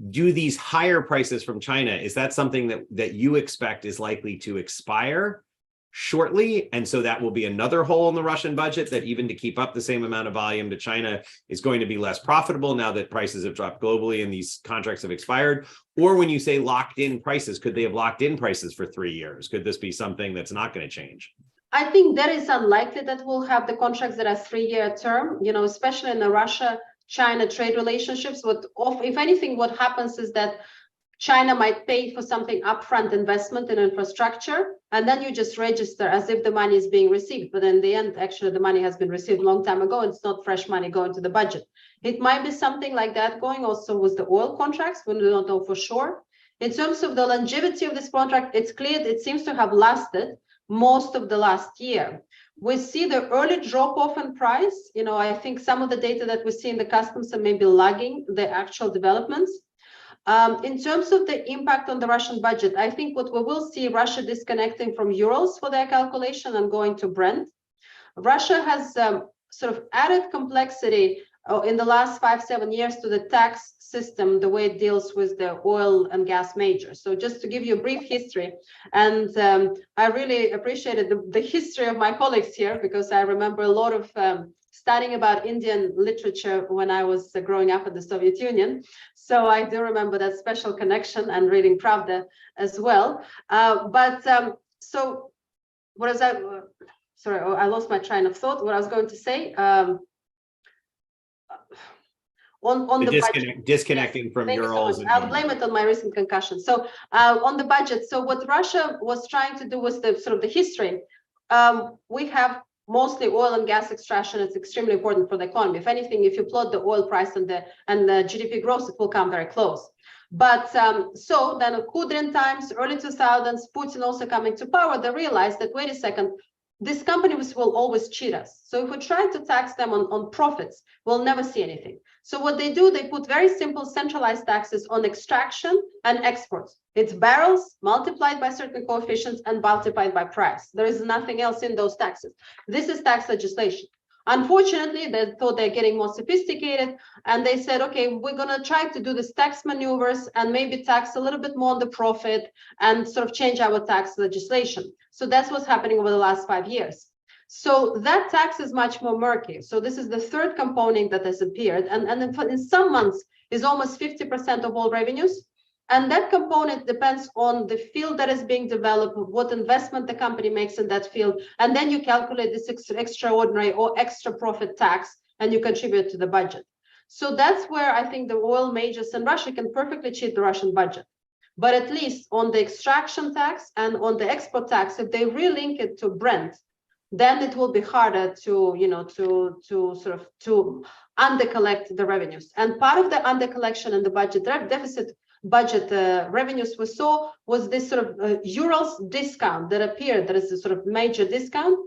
do these higher prices from China, is that something that you expect is likely to expire shortly? And so that will be another hole in the Russian budget, that even to keep up the same amount of volume to China is going to be less profitable now that prices have dropped globally and these contracts have expired? Or when you say locked in prices, could they have locked in prices for 3 years? Could this be something that's not going to change? I think that is unlikely that we'll have the contracts that are 3-year term, especially in the Russia-China trade relationships. If anything, what happens is that China might pay for something upfront investment in infrastructure, and then you just register as if the money is being received. But in the end, actually, the money has been received a long time ago. It's not fresh money going to the budget. It might be something like that going also with the oil contracts. We don't know for sure. In terms of the longevity of this contract, it's clear it seems to have lasted most of the last year. We see the early drop off in price. I think some of the data that we see in the customs are maybe lagging the actual developments. In terms of the impact on the Russian budget, I think what we will see Russia disconnecting from Urals for their calculation and going to Brent. Russia has sort of added complexity in the last 5-7 years to the tax system, the way it deals with the oil and gas majors. So just to give you a brief history, and I really appreciated the history of my colleagues here, because I remember a lot of studying about Indian literature when I was growing up in the Soviet Union. So I do remember that special connection and reading Pravda as well. So what is that? Sorry, I lost my train of thought. What I was going to say. On the budget. Disconnecting from Urals. So I'll blame it on my recent concussion. So on the budget, so what Russia was trying to do was the sort of the history. We have mostly oil and gas extraction. It's extremely important for the economy. If anything, if you plot the oil price and the GDP growth, it will come very close. But so then Kudrin times, early 2000s, Putin also coming to power, they realized that, wait a second, these companies will always cheat us. So if we try to tax them on profits, we'll never see anything. So what they do, they put very simple centralized taxes on extraction and exports. It's barrels multiplied by certain coefficients and multiplied by price. There is nothing else in those taxes. This is tax legislation. Unfortunately, they thought they're getting more sophisticated, and they said, okay, we're going to try to do this tax maneuvers and maybe tax a little bit more on the profit and sort of change our tax legislation. So that's what's happening over the last 5 years. So that tax is much more murky. So this is the third component that has appeared. And in some months is almost 50% of all revenues. And that component depends on the field that is being developed, what investment the company makes in that field. And then you calculate this extraordinary or extra profit tax and you contribute to the budget. So that's where I think the oil majors in Russia can perfectly cheat the Russian budget. But at least on the extraction tax and on the export tax, if they relink it to Brent, then it will be harder to, to under-collect the revenues. And part of the under-collection and the budget revenues we saw was this sort of Urals discount that appeared. There is a sort of major discount.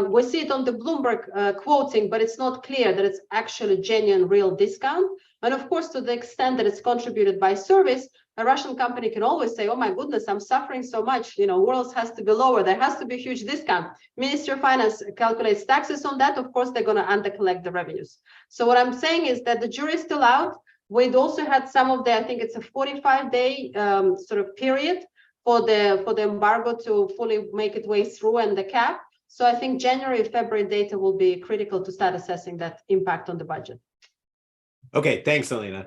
We see it on the Bloomberg quoting, but it's not clear that it's actually genuine, real discount. And of course, to the extent that it's contributed by service, a Russian company can always say, oh my goodness, I'm suffering so much, Urals has to be lower, there has to be a huge discount. Ministry of Finance calculates taxes on that, of course, they're going to under-collect the revenues. So what I'm saying is that the jury is still out. We'd also had some of the, I think it's a 45-day sort of period for the embargo to fully make its way through and the cap. So I think January, February data will be critical to start assessing that impact on the budget. Okay, thanks, Elena.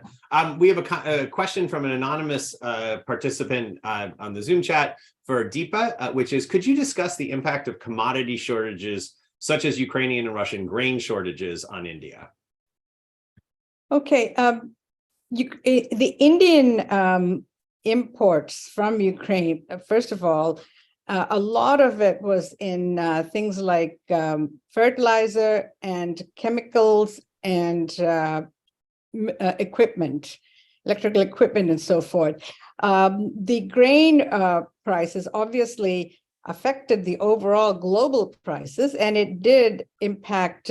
We have a question from an anonymous participant on the Zoom chat for Deepa, which is, could you discuss the impact of commodity shortages, such as Ukrainian and Russian grain shortages, on India? Okay, the Indian imports from Ukraine, first of all, a lot of it was in things like fertilizer and chemicals and equipment, electrical equipment and so forth. The grain prices obviously affected the overall global prices, and it did impact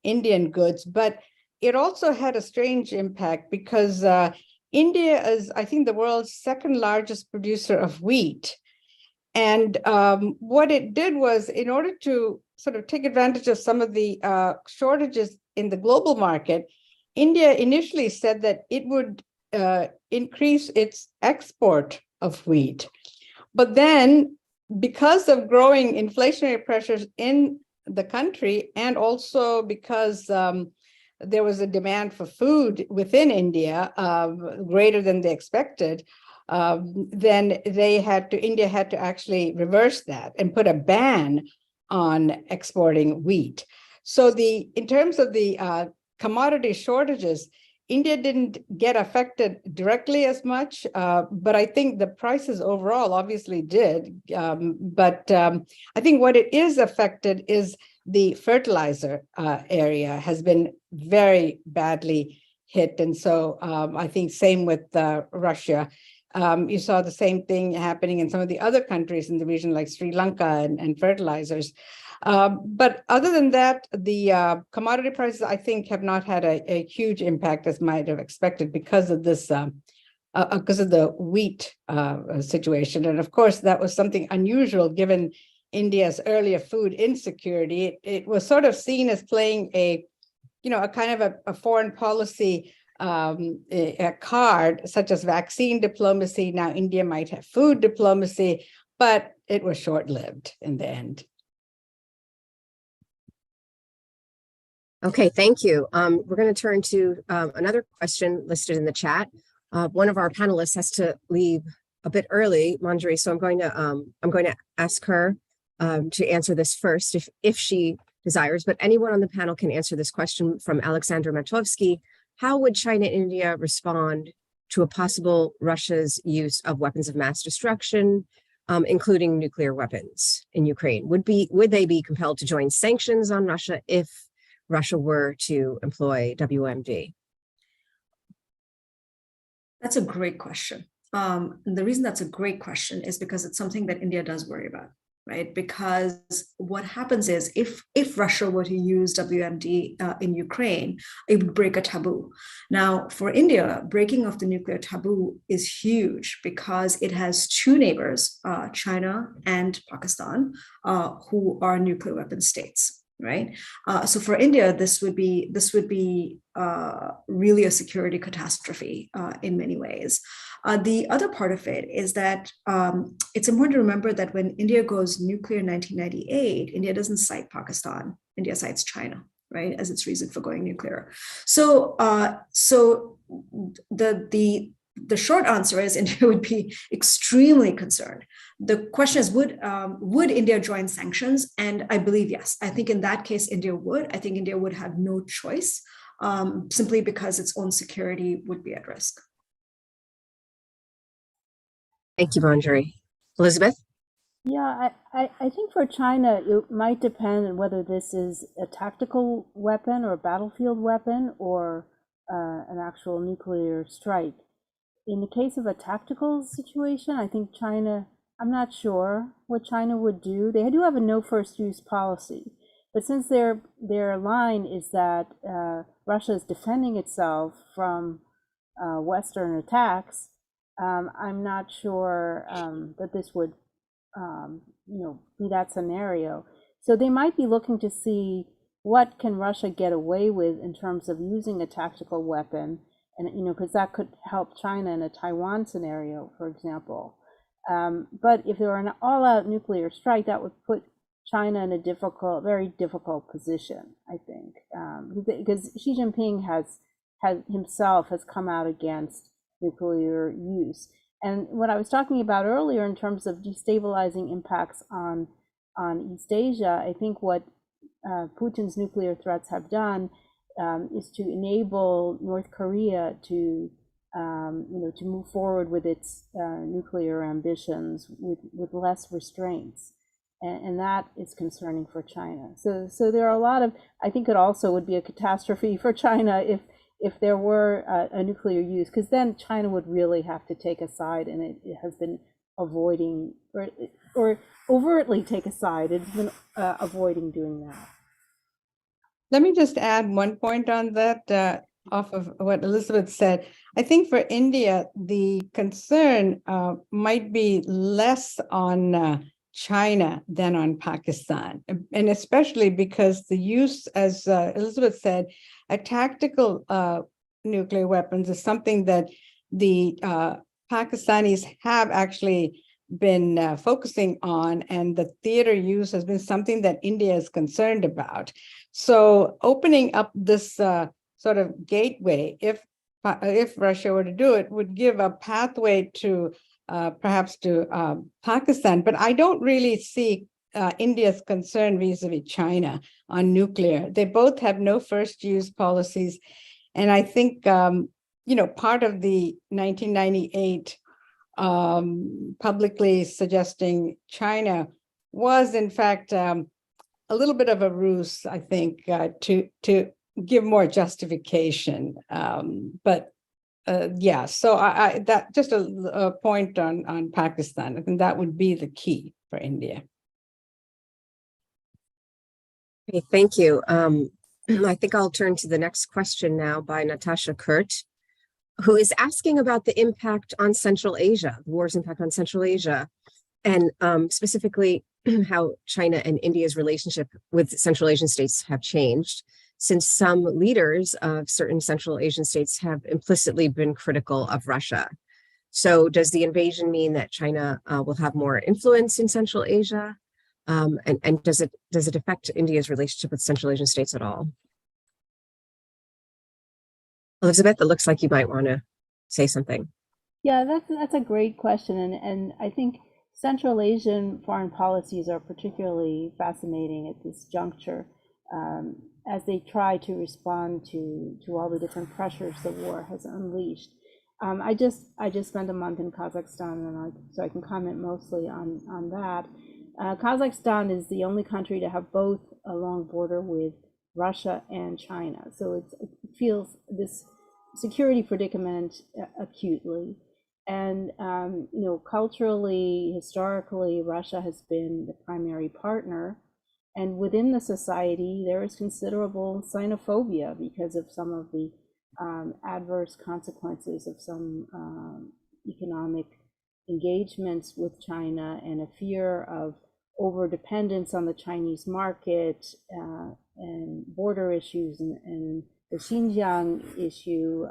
Indian goods, but it also had a strange impact because India is, I think, the world's second largest producer of wheat. And what it did was, in order to sort of take advantage of some of the shortages in the global market, India initially said that it would increase its export of wheat. But then, because of growing inflationary pressures in the country, and also because there was a demand for food within India greater than they expected, then India had to actually reverse that and put a ban on exporting wheat. So in terms of the commodity shortages, India didn't get affected directly as much, but I think the prices overall obviously did. But I think what it is affected is the fertilizer area has been very badly hit. And so I think same with Russia. You saw the same thing happening in some of the other countries in the region, like Sri Lanka and fertilizers. But other than that, the commodity prices, I think, have not had a huge impact as might have expected because of this, because of the wheat situation. And of course, that was something unusual given India's earlier food insecurity. It was sort of seen as playing a kind of a foreign policy a card, such as vaccine diplomacy. Now India might have food diplomacy, but it was short-lived in the end. Okay, thank you. We're going to turn to another question listed in the chat. One of our panelists has to leave a bit early, Manjari, so I'm going to ask her to answer this first, if she desires. But anyone on the panel can answer this question from Alexander Matlovsky. How would China and India respond to a possible Russia's use of weapons of mass destruction, including nuclear weapons in Ukraine? Would they be compelled to join sanctions on Russia if Russia were to employ WMD? That's a great question. The reason that's a great question is because it's something that India does worry about, right? Because what happens is if Russia were to use WMD in Ukraine, it would break a taboo. Now, for India, breaking of the nuclear taboo is huge because it has two neighbors, China and Pakistan, who are nuclear weapon states. Right. So for India, this would be really a security catastrophe in many ways. The other part of it is that it's important to remember that when India goes nuclear in 1998, India doesn't cite Pakistan. India cites China, right, as its reason for going nuclear. So the short answer is India would be extremely concerned. The question is, would India join sanctions? And I believe yes. I think in that case, India would. I think India would have no choice, simply because its own security would be at risk. Thank you, Manjari. Elizabeth? Yeah, I think for China, it might depend on whether this is a tactical weapon or a battlefield weapon or an actual nuclear strike. In the case of a tactical situation, I think China, I'm not sure what China would do. They do have a no first use policy, but since their line is that Russia is defending itself from Western attacks, I'm not sure that this would be that scenario. So they might be looking to see what can Russia get away with in terms of using a tactical weapon. And, because that could help China in a Taiwan scenario, for example. But if there were an all-out nuclear strike, that would put China in a very difficult position, I think, because Xi Jinping has himself come out against nuclear use. And what I was talking about earlier in terms of destabilizing impacts on East Asia, I think what Putin's nuclear threats have done is to enable North Korea to move forward with its nuclear ambitions with less restraints, and that is concerning for China. So there are a lot of, I think it also would be a catastrophe for China if there were a nuclear use, because then China would really have to take a side, and it has been avoiding or overtly take a side. It's been avoiding doing that. Let me just add one point on that, off of what Elizabeth said. I think for India, the concern might be less on China than on Pakistan, and especially because the use, as Elizabeth said, a tactical nuclear weapons is something that the Pakistanis have actually been focusing on, and the theater use has been something that India is concerned about. So opening up this sort of gateway, if Russia were to do it, would give a pathway to perhaps to Pakistan. But I don't really see India's concern vis-a-vis China on nuclear. They both have no first use policies. And I think, part of the 1998 publicly suggesting China was in fact a little bit of a ruse, I think, to give more justification. But yeah, so that just a point on Pakistan. I think that would be the key for India. Okay, thank you. I think I'll turn to the next question now by Natasha Kurt, who is asking about the impact on Central Asia, the war's impact on Central Asia, and specifically how China and India's relationship with Central Asian states have changed, since some leaders of certain Central Asian states have implicitly been critical of Russia. So does the invasion mean that China will have more influence in Central Asia? And does it affect India's relationship with Central Asian states at all? Elizabeth, it looks like you might want to say something. Yeah, that's a great question, and I think Central Asian foreign policies are particularly fascinating at this juncture, as they try to respond to all the different pressures the war has unleashed. I just spent a month in Kazakhstan, and so I can comment mostly on that. Kazakhstan is the only country to have both a long border with Russia and China, so it feels this security predicament acutely. And culturally, historically, Russia has been the primary partner, and within the society there is considerable xenophobia because of some of the adverse consequences of some economic engagements with China, and a fear of over dependence on the Chinese market, and border issues, and the Xinjiang issue.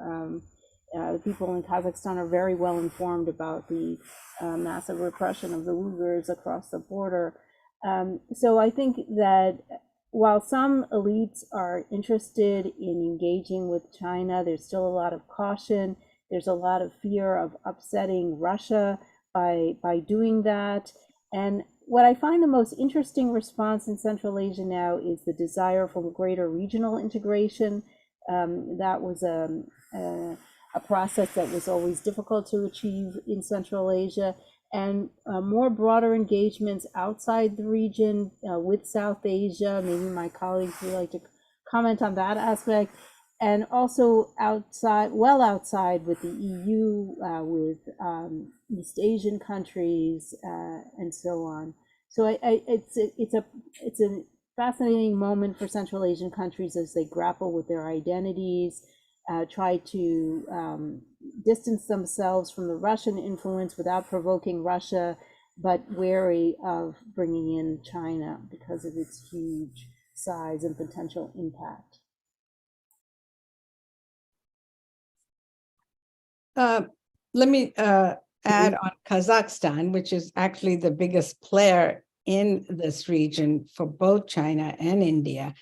The people in Kazakhstan are very well informed about the massive repression of the Uyghurs across the border. So I think that while some elites are interested in engaging with China, there's still a lot of caution. There's a lot of fear of upsetting Russia by doing that. And what I find the most interesting response in Central Asia now is the desire for greater regional integration. That was a process that was always difficult to achieve in Central Asia, and more broader engagements outside the region with South Asia. Maybe my colleagues would like to comment on that aspect, and also outside with the EU, with East Asian countries, and so on. So it's a fascinating moment for Central Asian countries as they grapple with their identities, try to distance themselves from the Russian influence without provoking Russia, but wary of bringing in China because of its huge size and potential impact. Let me add on Kazakhstan, which is actually the biggest player in this region for both China and India.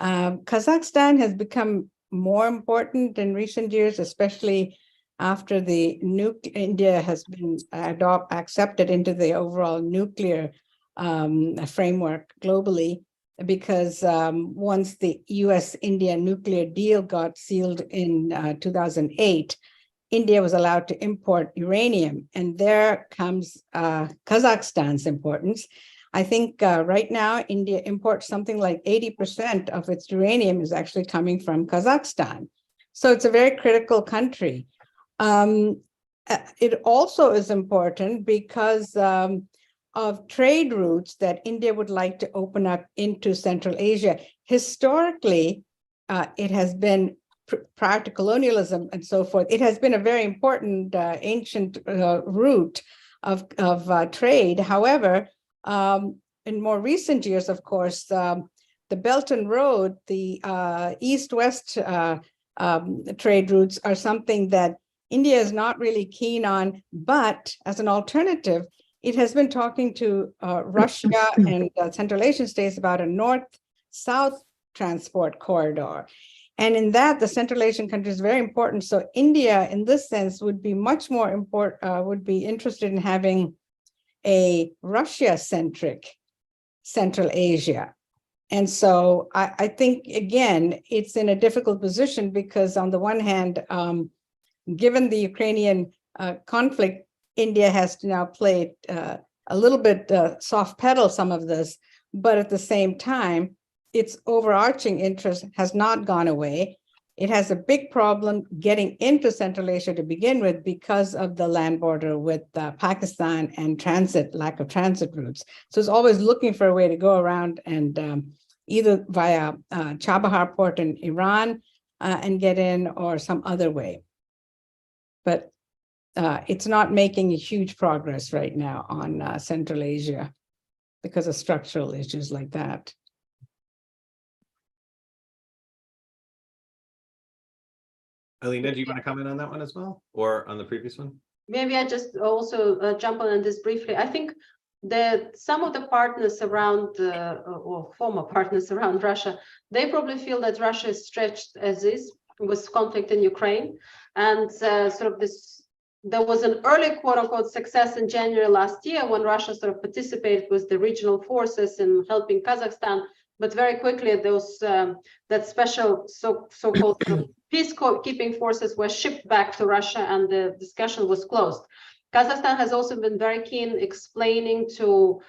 Kazakhstan has become more important in recent years, especially after the India has been accepted into the overall nuclear framework globally, because once the US-India nuclear deal got sealed in 2008, India was allowed to import uranium, and there comes Kazakhstan's importance. I think right now, India imports something like 80% of its uranium is actually coming from Kazakhstan. So it's a very critical country. It also is important because of trade routes that India would like to open up into Central Asia. Historically, it has been, prior to colonialism and so forth, it has been a very important ancient route of trade. However, in more recent years, of course, the Belt and Road, the east-west trade routes are something that India is not really keen on, but as an alternative, it has been talking to Russia and Central Asian states about a north-south transport corridor. And in that, the Central Asian country is very important. So India, in this sense, would be much more important, would be interested in having a Russia-centric Central Asia. And so I think, again, it's in a difficult position because on the one hand, given the Ukrainian conflict, India has to now play a little bit soft pedal some of this, but at the same time, its overarching interest has not gone away. It has a big problem getting into Central Asia to begin with because of the land border with Pakistan and lack of transit routes. So it's always looking for a way to go around and either via Chabahar port in Iran and get in, or some other way. But it's not making a huge progress right now on Central Asia because of structural issues like that. Alina, do you want to comment on that one as well, or on the previous one? Maybe I just also jump on this briefly. I think that some of the partners around, or former partners around Russia, they probably feel that Russia is stretched as is with conflict in Ukraine. And sort of this, there was an early quote unquote success in January last year when Russia sort of participated with the regional forces in helping Kazakhstan. But very quickly, those that special so-called peacekeeping forces were shipped back to Russia, and the discussion was closed. Kazakhstan has also been very keen explaining to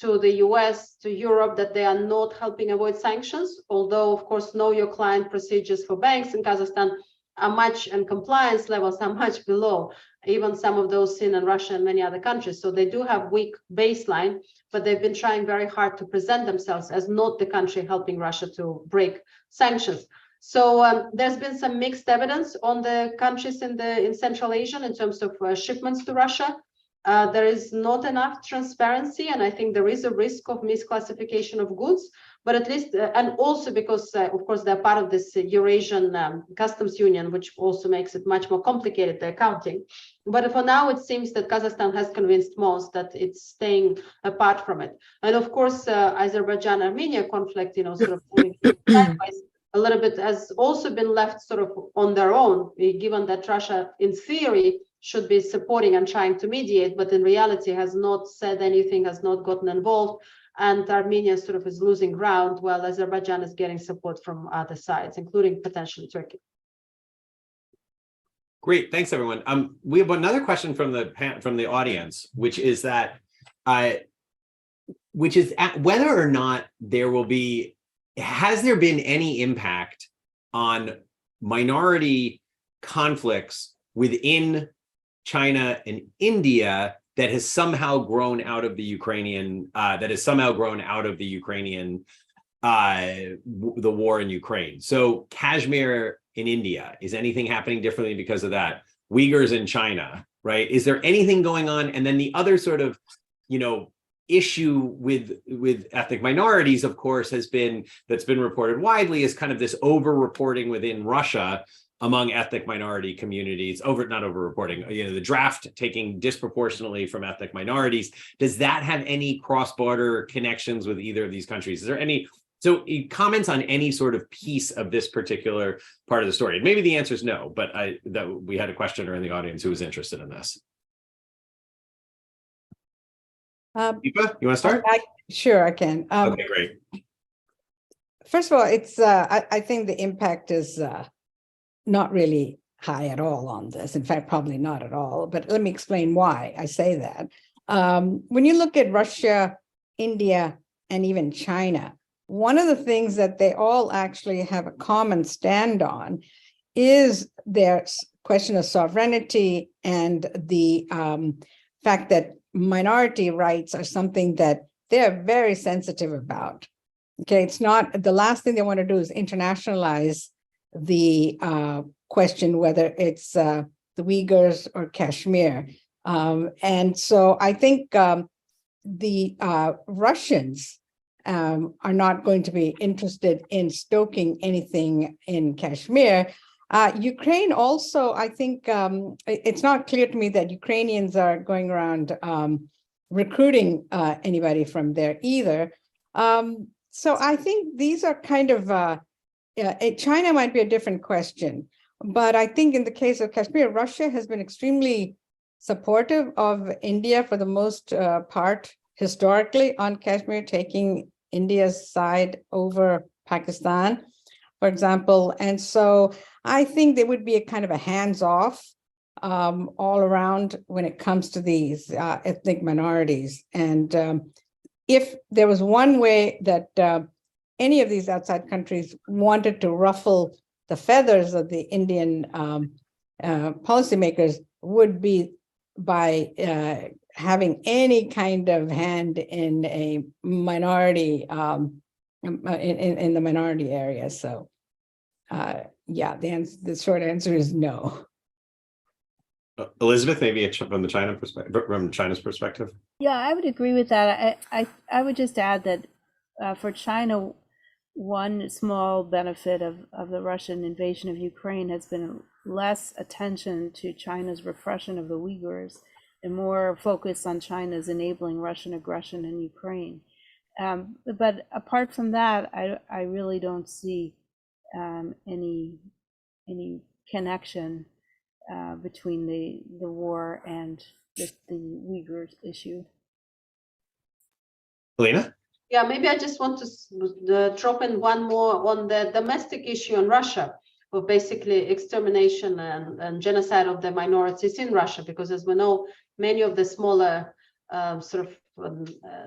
the US, to Europe, that they are not helping avoid sanctions, although, of course, know your client procedures for banks in Kazakhstan are much, and compliance levels are much below even some of those seen in Russia and many other countries. So they do have weak baseline, but they've been trying very hard to present themselves as not the country helping Russia to break sanctions. So there's been some mixed evidence on the countries in Central Asia in terms of shipments to Russia. There is not enough transparency, and I think there is a risk of misclassification of goods. But at least, and also because, of course, they're part of this Eurasian customs union, which also makes it much more complicated, the accounting. But for now, it seems that Kazakhstan has convinced most that it's staying apart from it. And of course, Azerbaijan-Armenia conflict, sort of sideways a little bit, has also been left sort of on their own, given that Russia, in theory, should be supporting and trying to mediate, but in reality has not said anything, has not gotten involved. And Armenia sort of is losing ground, while Azerbaijan is getting support from other sides, including potentially Turkey. Great, thanks everyone. We have another question from the audience, which is that, whether or not there will be, has there been any impact on minority conflicts within China and India that has somehow grown out of the Ukrainian, the war in Ukraine? So Kashmir in India, is anything happening differently because of that? Uyghurs in China, right? Is there anything going on? And then the other sort of, issue with ethnic minorities, of course, that's been reported widely, is kind of this over-reporting within Russia among ethnic minority communities, not over-reporting, the draft taking disproportionately from ethnic minorities. Does that have any cross-border connections with either of these countries? Is there any, so comments on any sort of piece of this particular part of the story? And maybe the answer is no, but we had a questioner in the audience who was interested in this. Deepa, you want to start? Sure, I can. Okay, great. First of all, it's I think the impact is not really high at all on this. In fact, probably not at all. But let me explain why I say that. When you look at Russia, India, and even China, one of the things that they all actually have a common stand on is their question of sovereignty and the fact that minority rights are something that they're very sensitive about. Okay, it's not, the last thing they want to do is internationalize the question, whether it's the Uyghurs or Kashmir. And so I think the Russians are not going to be interested in stoking anything in Kashmir. Ukraine also, I think it's not clear to me that Ukrainians are going around recruiting anybody from there either. So I think these are kind of, China might be a different question, but I think in the case of Kashmir, Russia has been extremely supportive of India for the most part historically on Kashmir, taking India's side over Pakistan, for example. And so I think there would be a kind of a hands-off all around when it comes to these ethnic minorities. And if there was one way that any of these outside countries wanted to ruffle the feathers of the Indian policymakers would be by having any kind of hand in a minority, in the minority area. So yeah, the short answer is no. Elizabeth, maybe from the China perspective, from China's perspective. Yeah, I would agree with that. I would just add that for China, one small benefit of the Russian invasion of Ukraine has been less attention to China's repression of the Uyghurs and more focus on China's enabling Russian aggression in Ukraine. But apart from that, I really don't see any connection between the war and the Uyghur issue. Helena? Yeah, maybe I just want to drop in one more on the domestic issue in Russia, of basically extermination and genocide of the minorities in Russia, because as we know, many of the smaller sort of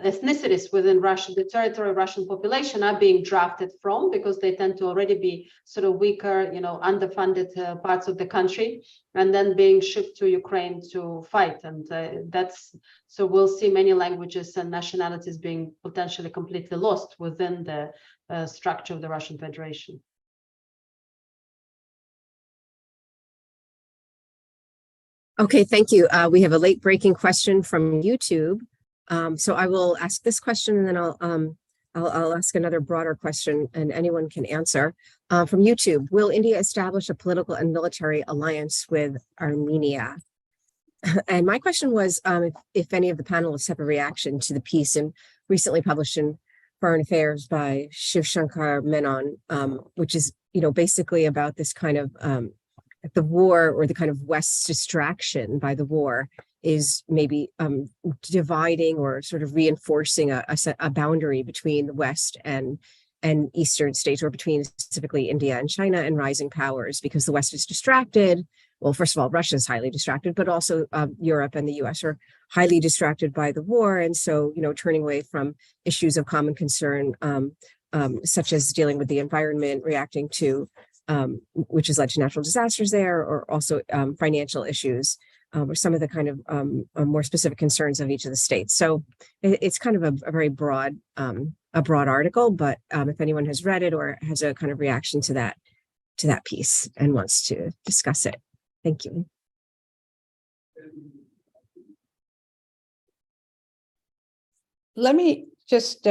ethnicities within Russia, the territorial Russian population, are being drafted from, because they tend to already be sort of weaker, underfunded parts of the country, and then being shipped to Ukraine to fight. And so we'll see many languages and nationalities being potentially completely lost within the structure of the Russian Federation. Okay, thank you. We have a late breaking question from YouTube. So I will ask this question, and then I'll ask another broader question, and anyone can answer. From YouTube, will India establish a political and military alliance with Armenia? And my question was if any of the panelists have a reaction to the piece recently published in Foreign Affairs by Shiv Shankar Menon, which is basically about this kind of the war, or the kind of West's distraction by the war, is maybe dividing or sort of reinforcing a boundary between the West and Eastern states, or between specifically India and China and rising powers, because the West is distracted. Well, first of all, Russia is highly distracted, but also Europe and the US are highly distracted by the war. And so, turning away from issues of common concern, such as dealing with the environment, reacting to which has led to natural disasters there, or also financial issues, or some of the kind of more specific concerns of each of the states. So it's kind of a very broad article, but if anyone has read it or has a kind of reaction to that piece and wants to discuss it. Thank you. Let me just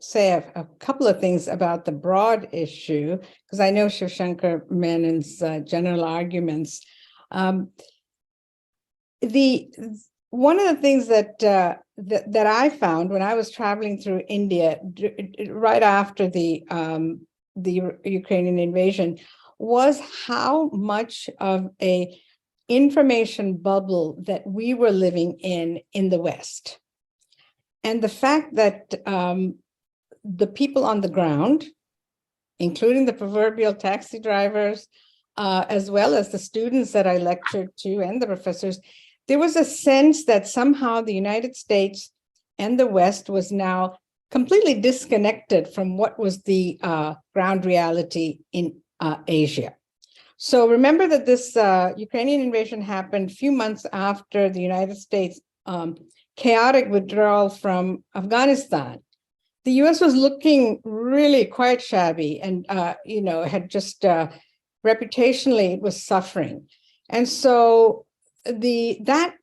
say a couple of things about the broad issue, because I know Shiv Shankar Menon's general arguments. One of the things that I found when I was traveling through India right after the Ukrainian invasion was how much of a information bubble that we were living in the West. And the fact that the people on the ground, including the proverbial taxi drivers, as well as the students that I lectured to and the professors, there was a sense that somehow the United States and the West was now completely disconnected from what was the ground reality in Asia. So remember that this Ukrainian invasion happened a few months after the United States chaotic withdrawal from Afghanistan. The US was looking really quite shabby and, had just reputationally it was suffering. And so that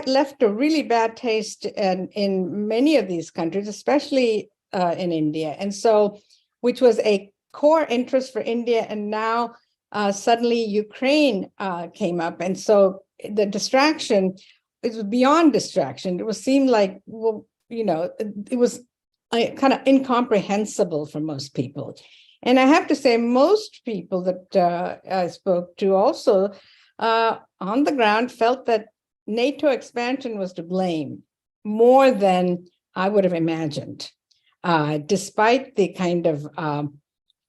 left a really bad taste in many of these countries, especially in India. And so, which was a core interest for India. And now suddenly Ukraine came up. And so the distraction, it was beyond distraction. It seemed like, it was kind of incomprehensible for most people. And I have to say, most people that I spoke to also on the ground felt that NATO expansion was to blame more than I would have imagined, despite the kind of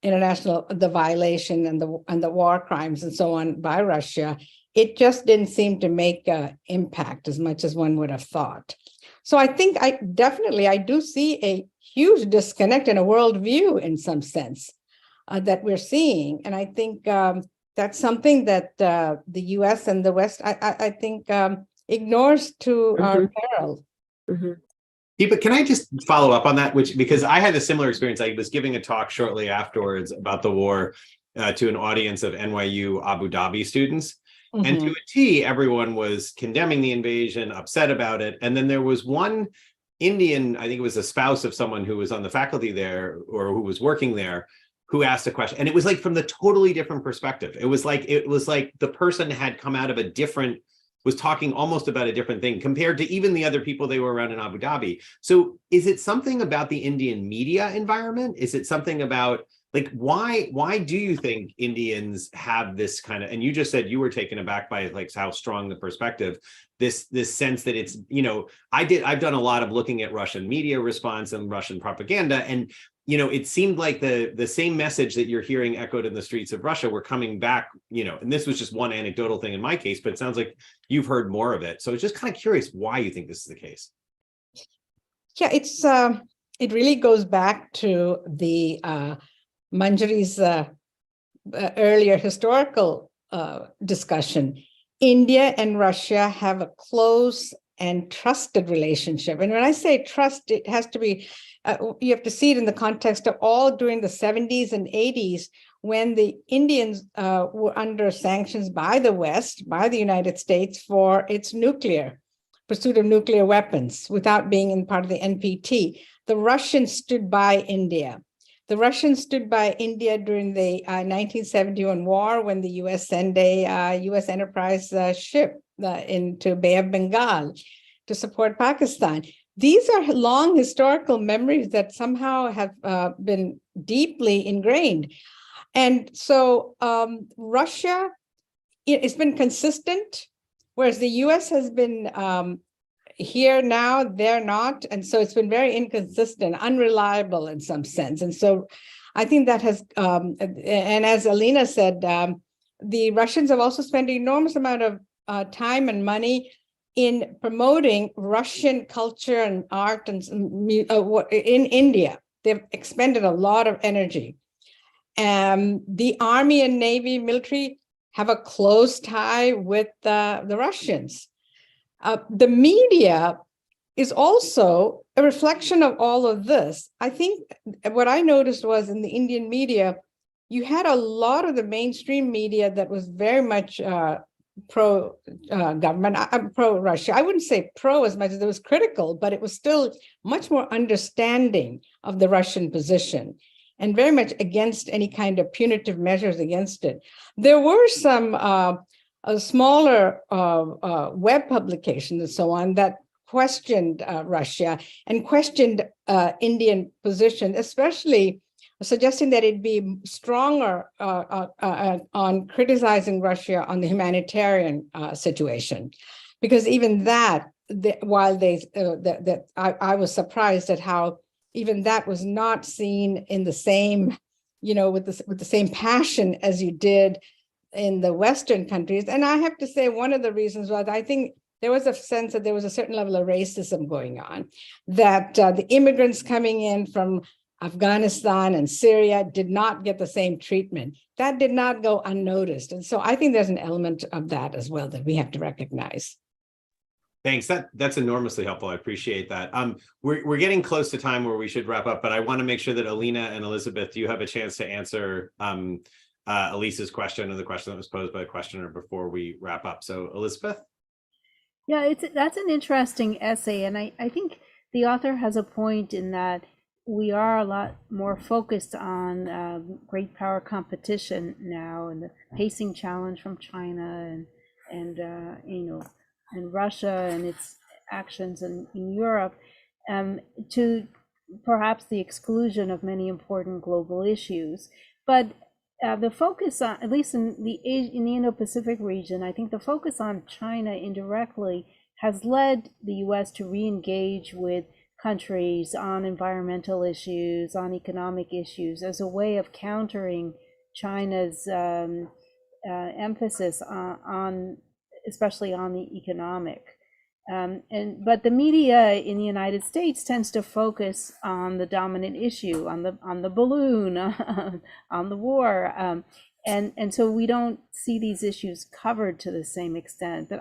the violation and the war crimes and so on by Russia. It just didn't seem to make an impact as much as one would have thought. So I think I do see a huge disconnect in a worldview in some sense that we're seeing. And I think that's something that the US and the West, I think, ignores to our peril. But can I just follow up on that? Because I had a similar experience. I was giving a talk shortly afterwards about the war to an audience of NYU Abu Dhabi students. And to a T, everyone was condemning the invasion, upset about it. And then there was one Indian, I think it was a spouse of someone who was on the faculty there or who was working there, who asked a question. And it was like from the totally different perspective. It was like the person had come out of was talking almost about a different thing compared to even the other people they were around in Abu Dhabi. So is it something about the Indian media environment? Is it something about, like, why do you think Indians have this kind of, and you just said you were taken aback by like how strong the perspective, this sense that it's, I've done a lot of looking at Russian media response and Russian propaganda, and it seemed like the same message that you're hearing echoed in the streets of Russia were coming back, and this was just one anecdotal thing in my case, but it sounds like you've heard more of it. So it's just kind of curious why you think this is the case. Yeah, it really goes back to the Manjari's earlier historical discussion. India and Russia have a close and trusted relationship. And when I say trust, it has to be, you have to see it in the context of all during the 70s and 80s, when the Indians were under sanctions by the West, by the United States, for its pursuit of nuclear weapons without being in part of the NPT. The Russians stood by India. The Russians stood by India during the 1971 war when the U.S. sent a U.S. Enterprise ship into Bay of Bengal to support Pakistan. These are long historical memories that somehow have been deeply ingrained. And so Russia, it's been consistent, whereas the U.S. has been here now, they're not. And so it's been very inconsistent, unreliable in some sense. And so I think that has, and as Alina said, the Russians have also spent an enormous amount of time and money in promoting Russian culture and art and in India. They've expended a lot of energy. The army and navy military have a close tie with the Russians. The media is also a reflection of all of this. I think what I noticed was in the Indian media, you had a lot of the mainstream media that was very much pro-government, pro-Russia. I wouldn't say pro as much as it was critical, but it was still much more understanding of the Russian position and very much against any kind of punitive measures against it. There were some smaller web publications and so on that questioned Russia and questioned Indian position, especially suggesting that it'd be stronger on criticizing Russia on the humanitarian situation, because even that, I was surprised at how even that was not seen in the same, with the same passion as you did in the Western countries. And I have to say, one of the reasons was I think there was a sense that there was a certain level of racism going on, that the immigrants coming in from Afghanistan and Syria did not get the same treatment. That did not go unnoticed. And so I think there's an element of that as well that we have to recognize. Thanks. That's enormously helpful. I appreciate that. We're getting close to time where we should wrap up, but I want to make sure that Alina and Elizabeth, you have a chance to answer Elise's question and the question that was posed by the questioner before we wrap up. So Elizabeth? Yeah, that's an interesting essay. And I think the author has a point in that we are a lot more focused on great power competition now, and the pacing challenge from China and Russia and its actions in Europe, to perhaps the exclusion of many important global issues. But the focus on, at least in the Indo-Pacific region, I think the focus on China indirectly has led the US to re-engage with countries on environmental issues, on economic issues, as a way of countering China's emphasis on especially on the economic. But the media in the United States tends to focus on the dominant issue, on the balloon, on the war, and so we don't see these issues covered to the same extent.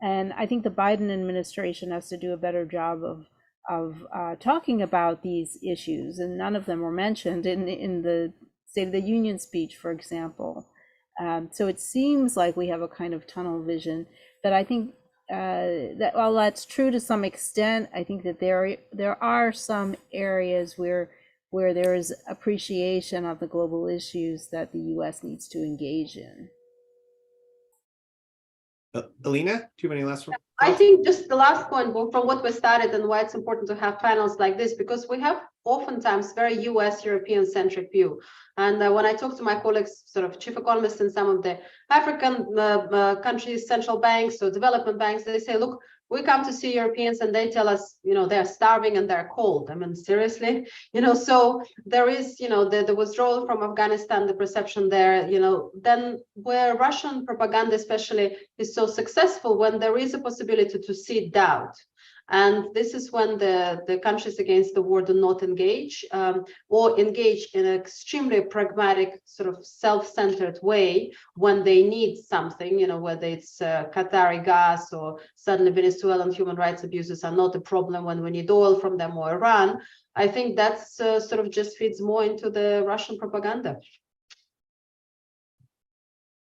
And I think the Biden administration has to do a better job of talking about these issues, and none of them were mentioned in the State of the Union speech, for example. So it seems like we have a kind of tunnel vision, but I think that while that's true to some extent, I think that there are some areas where there is appreciation of the global issues that the U.S. needs to engage in. Alina, do you have any last one? I think just the last point from what we started and why it's important to have panels like this, because we have oftentimes very US European centric view. And when I talk to my colleagues, sort of chief economists in some of the African countries, central banks or development banks, they say, look, we come to see Europeans and they tell us, they're starving and they're cold. I mean, seriously, so there is, the withdrawal from Afghanistan, the perception there, then where Russian propaganda especially is so successful, when there is a possibility to seed doubt. And this is when the countries against the war do not engage or engage in an extremely pragmatic, sort of self-centered way when they need something, whether it's Qatari gas or suddenly Venezuelan human rights abuses are not a problem when we need oil from them, or Iran. I think that's sort of just feeds more into the Russian propaganda.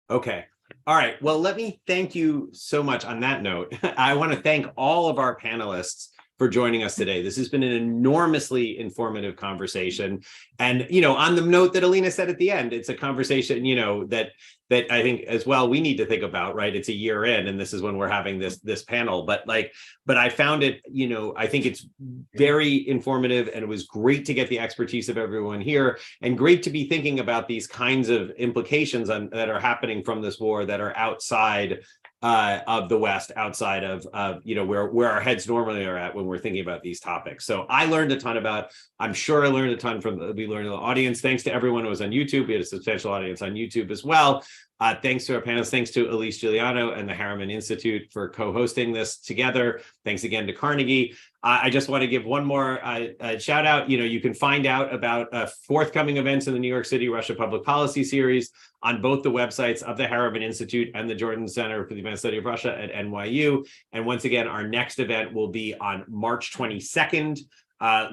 Okay. All right. Well, let me thank you so much on that note. I want to thank all of our panelists for joining us today. This has been an enormously informative conversation. And, on the note that Alina said at the end, it's a conversation, that I think as well, we need to think about, right? It's a year in, and this is when we're having this panel, but I found it, I think it's very informative, and it was great to get the expertise of everyone here, and great to be thinking about these kinds of implications that are happening from this war that are outside of the West, outside of where our heads normally are at when we're thinking about these topics. So I learned a ton I'm sure I learned a ton we learned in the audience. Thanks to everyone who was on YouTube. We had a substantial audience on YouTube as well. Thanks to our panelists. Thanks to Elise Giuliano and the Harriman Institute for co-hosting this together. Thanks again to Carnegie. I just want to give one more shout out. You can find out about forthcoming events in the New York City Russia Public Policy Series on both the websites of the Harriman Institute and the Jordan Center for the Advanced Study of Russia at NYU. And once again, our next event will be on March 22nd,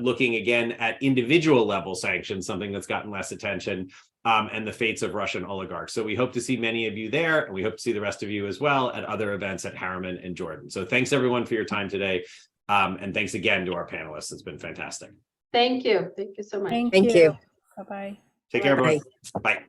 looking again at individual level sanctions, something that's gotten less attention, and the fates of Russian oligarchs. So we hope to see many of you there, and we hope to see the rest of you as well at other events at Harriman and Jordan. So thanks everyone for your time today. And thanks again to our panelists. It's been fantastic. Thank you. Thank you so much. Thank you. Bye-bye. Take care, everyone. Bye.